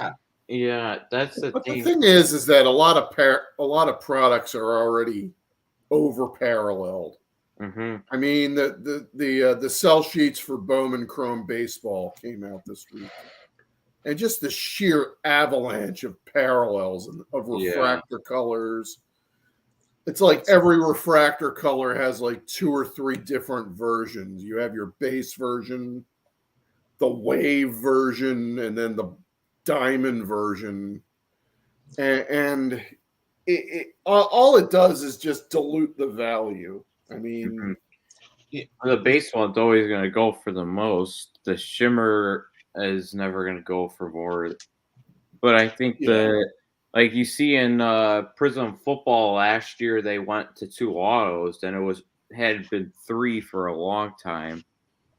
yeah, that's the but thing. The thing is that a lot of products are already over paralleled. Mm-hmm. I mean, the sell sheets for Bowman Chrome Baseball came out this week, and just the sheer avalanche of parallels and of refractor colors. It's like every refractor color has like 2 or 3 different versions. You have your base version, the wave version, and then the diamond version, and all it does is just dilute the value. I mean, the base one's always going to go for the most. The shimmer is never going to go for more. But I think like you see in Prism Football last year, they went to 2 autos, and it had been 3 for a long time.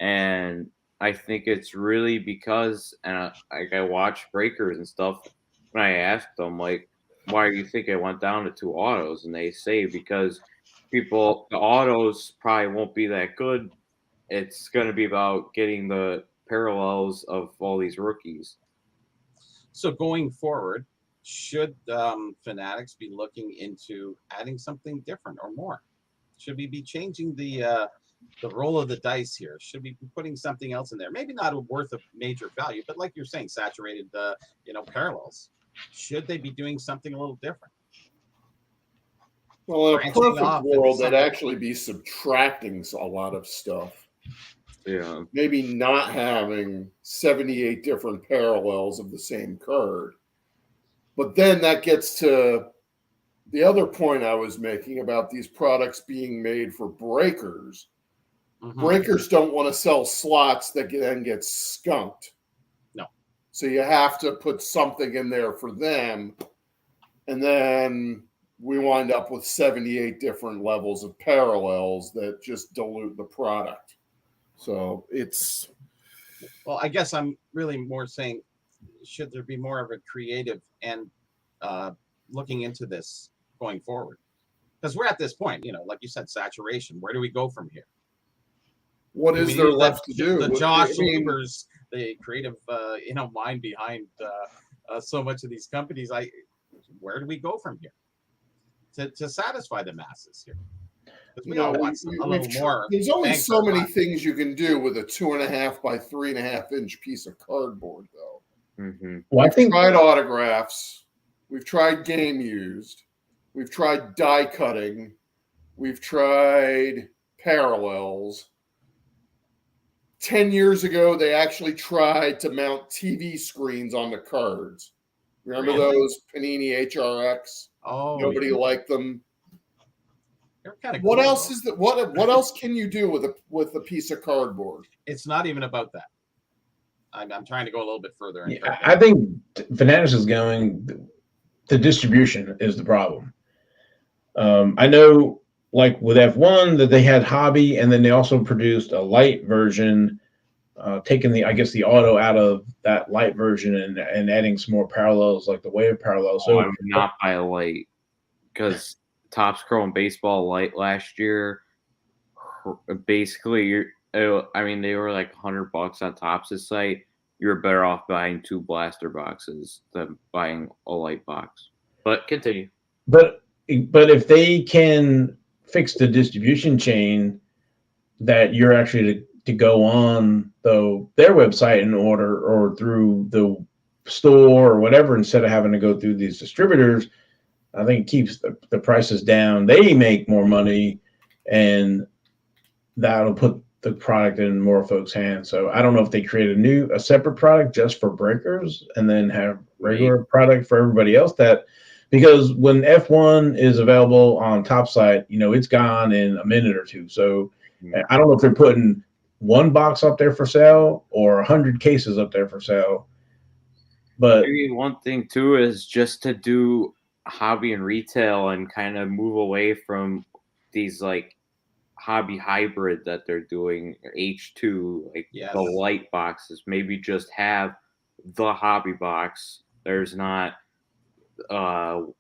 And I think it's really because, and I watch breakers and stuff, when I asked them, like, why do you think it went down to 2 autos? And they say because the autos probably won't be that good. It's going to be about getting the parallels of all these rookies. So going forward, should Fanatics be looking into adding something different or more? Should we be changing the roll of the dice here? Should we be putting something else in there? Maybe not worth a major value, but like you're saying, saturated, parallels. Should they be doing something a little different? Well, in a perfect world, they'd actually be subtracting a lot of stuff. Yeah. Maybe not having 78 different parallels of the same card. But then that gets to the other point I was making about these products being made for breakers. Mm-hmm. Breakers don't want to sell slots that then get skunked. No. So you have to put something in there for them. And then we wind up with 78 different levels of parallels that just dilute the product. So it's... Well, I guess I'm really more saying, should there be more of a creative and looking into this going forward? Because we're at this point, like you said, saturation. Where do we go from here? What is there left to do? The Josh Lubers, the creative, mind behind so much of these companies. Where do we go from here to satisfy the masses here? We all want a little more. There's only so many things you can do with a 2.5 by 3.5 inch piece of cardboard, though. Mm-hmm. Well, we've tried autographs. We've tried game used. We've tried die cutting. We've tried parallels. 10 years ago, they actually tried to mount TV screens on the cards. Remember those Panini HRX? Oh, nobody liked them. They're kind of What cool, else though. is that? What else can you do with a piece of cardboard? It's not even about that. I'm trying to go a little bit further. Yeah, I think Fanatics is going. The distribution is the problem. I know, like with F1, that they had hobby, and then they also produced a light version, taking the the auto out of that light version and adding some more parallels, like the wave parallel. So I would not buy a light because Topps Chrome Baseball Light last year, basically, they were like $100 on Topps' site. You're better off buying 2 blaster boxes than buying a light box. But continue. But if they can fix the distribution chain, that you're actually to go on their website and order, or through the store or whatever, instead of having to go through these distributors, I think it keeps the prices down. They make more money, and that'll put the product in more folks' hands. So I don't know if they create a separate product just for breakers and then have regular product for everybody else. Because when F1 is available on Topsite, it's gone in a minute or two. So I don't know if they're putting 1 box up there for sale or 100 cases up there for sale. But maybe one thing too is just to do hobby and retail and kind of move away from these like hobby hybrid that they're doing, H2, like the light boxes. Maybe just have the hobby box. There's not no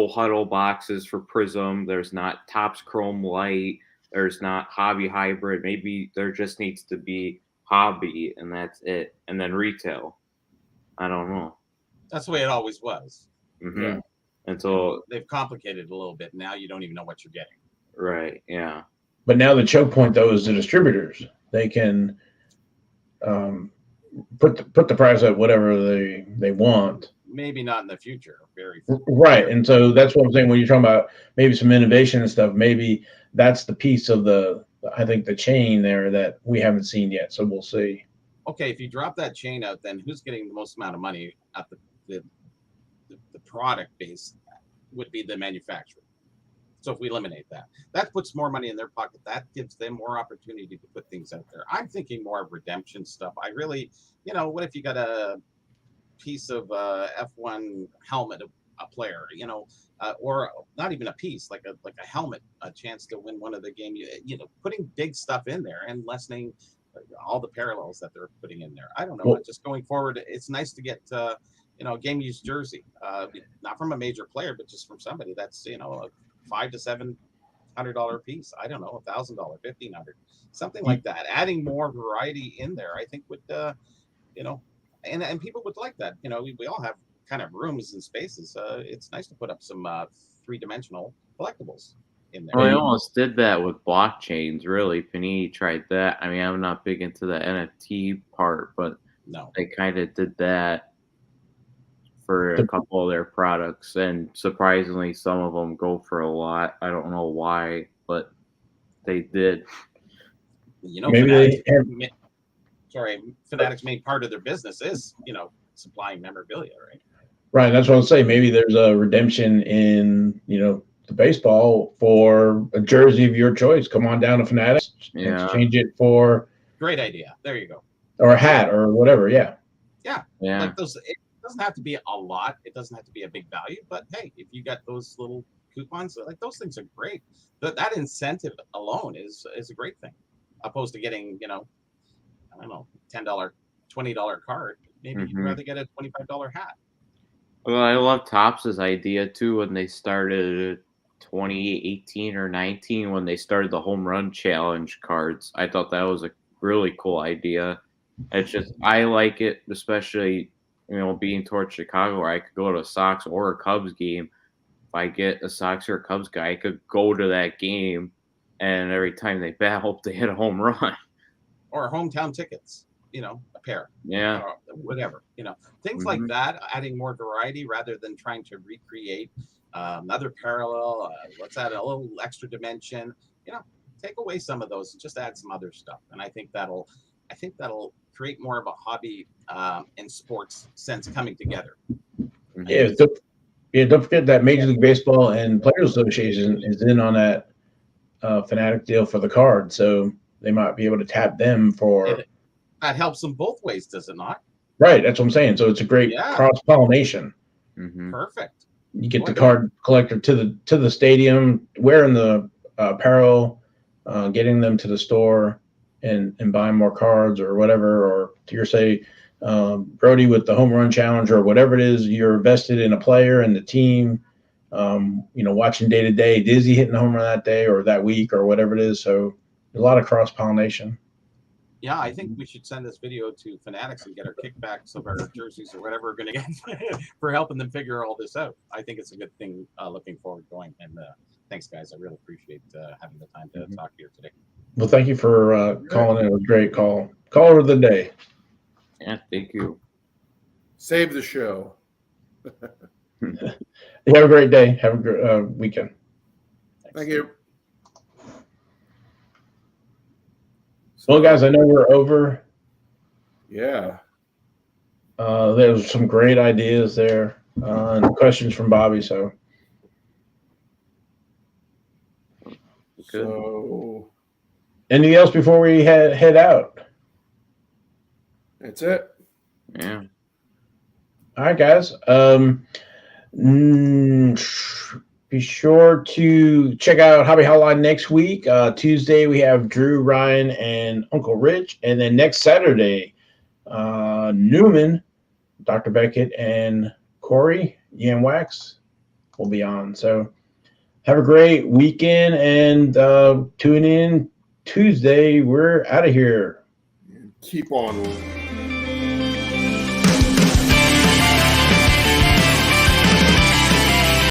huddle boxes for Prism. There's not Topps Chrome Light. There's not hobby hybrid. Maybe there just needs to be hobby, and that's it. And then retail. I don't know. That's the way it always was. Mm-hmm. Yeah. Until they've complicated it a little bit. Now you don't even know what you're getting. Right. Yeah. But now the choke point though is the distributors. They can put the price at whatever they want. Maybe not in the future. Right. And so that's what I'm saying. When you're talking about maybe some innovation and stuff, maybe that's the piece of the chain there that we haven't seen yet. So we'll see. Okay, if you drop that chain out, then who's getting the most amount of money at the product base would be the manufacturer. So if we eliminate that, that puts more money in their pocket. That gives them more opportunity to put things out there. I'm thinking more of redemption stuff. I really, what if you got a piece of F1 helmet of a player, or not even a piece, like a helmet, a chance to win one of the game, putting big stuff in there and lessening all the parallels that they're putting in there. I don't know. Well, just going forward, it's nice to get a game used jersey, not from a major player, but just from somebody that's a $500 to $700 piece. I don't know, $1,000, $1,500, something like that. Adding more variety in there, I think would, and people would like that. We all have kind of rooms and spaces. It's nice to put up some 3-dimensional collectibles in there. Well, I almost did that with blockchains. Really, Panini tried that. I mean, I'm not big into the NFT part, but no, they kind of did that for a couple of their products, and surprisingly, some of them go for a lot. I don't know why, but they did. Maybe Fanatics' main part of their business is, supplying memorabilia, right? Right. That's what I'm saying. Maybe there's a redemption in, the baseball for a jersey of your choice. Come on down to Fanatics, exchange it for. Great idea. There you go. Or a hat or whatever. Yeah. Yeah. Like those. It doesn't have to be a lot. It doesn't have to be a big value. But hey, if you got those little coupons, like those things are great. That incentive alone is a great thing, opposed to getting, I don't know, $10, $20 card. Maybe you'd rather get a $25 hat. Well, I love Topps' idea too when they started 2018 or 19 when they started the home run challenge cards. I thought that was a really cool idea. It's just I like it, especially being towards Chicago, where I could go to a Sox or a Cubs game. If I get a Sox or a Cubs guy, I could go to that game, and every time they bat, hope they hit a home run. Or hometown tickets, a pair. Yeah. Or whatever, things like that, adding more variety rather than trying to recreate another parallel. Let's add a little extra dimension, take away some of those and just add some other stuff. And I think that'll create more of a hobby and sports sense coming together. Yeah. Yeah, don't forget that Major League Baseball and Players Association is in on that Fanatic deal for the card, so they might be able to tap them for. That helps them both ways, does it not? Right, that's what I'm saying. So it's a great cross pollination. Mm-hmm. Perfect. You get the card collector to the stadium, wearing the apparel, getting them to the store, and buying more cards or whatever. Or you're say Brody with the home run challenge or whatever it is. You're vested in a player and the team. Watching day to day, Dizzy hitting the home run that day or that week or whatever it is. So a lot of cross pollination. Yeah, I think we should send this video to Fanatics and get our kickbacks of our jerseys or whatever we're going to get for helping them figure all this out. I think it's a good thing looking forward going. And thanks, guys. I really appreciate having the time to talk here today. Well, thank you for calling in. It was a great call. Caller of the day. Yeah, thank you. Save the show. You have a great day. Have a great weekend. Thank you. Well, guys, I know we're over. Yeah. There's some great ideas there and questions from Bobby. So, anything else before we head out? That's it. Yeah. All right, guys. Be sure to check out Hobby Hotline next week. Tuesday, we have Drew, Ryan, and Uncle Rich. And then next Saturday, Newman, Dr. Beckett, and Corey, Yan Wax will be on. So have a great weekend and tune in Tuesday. We're out of here. Keep on.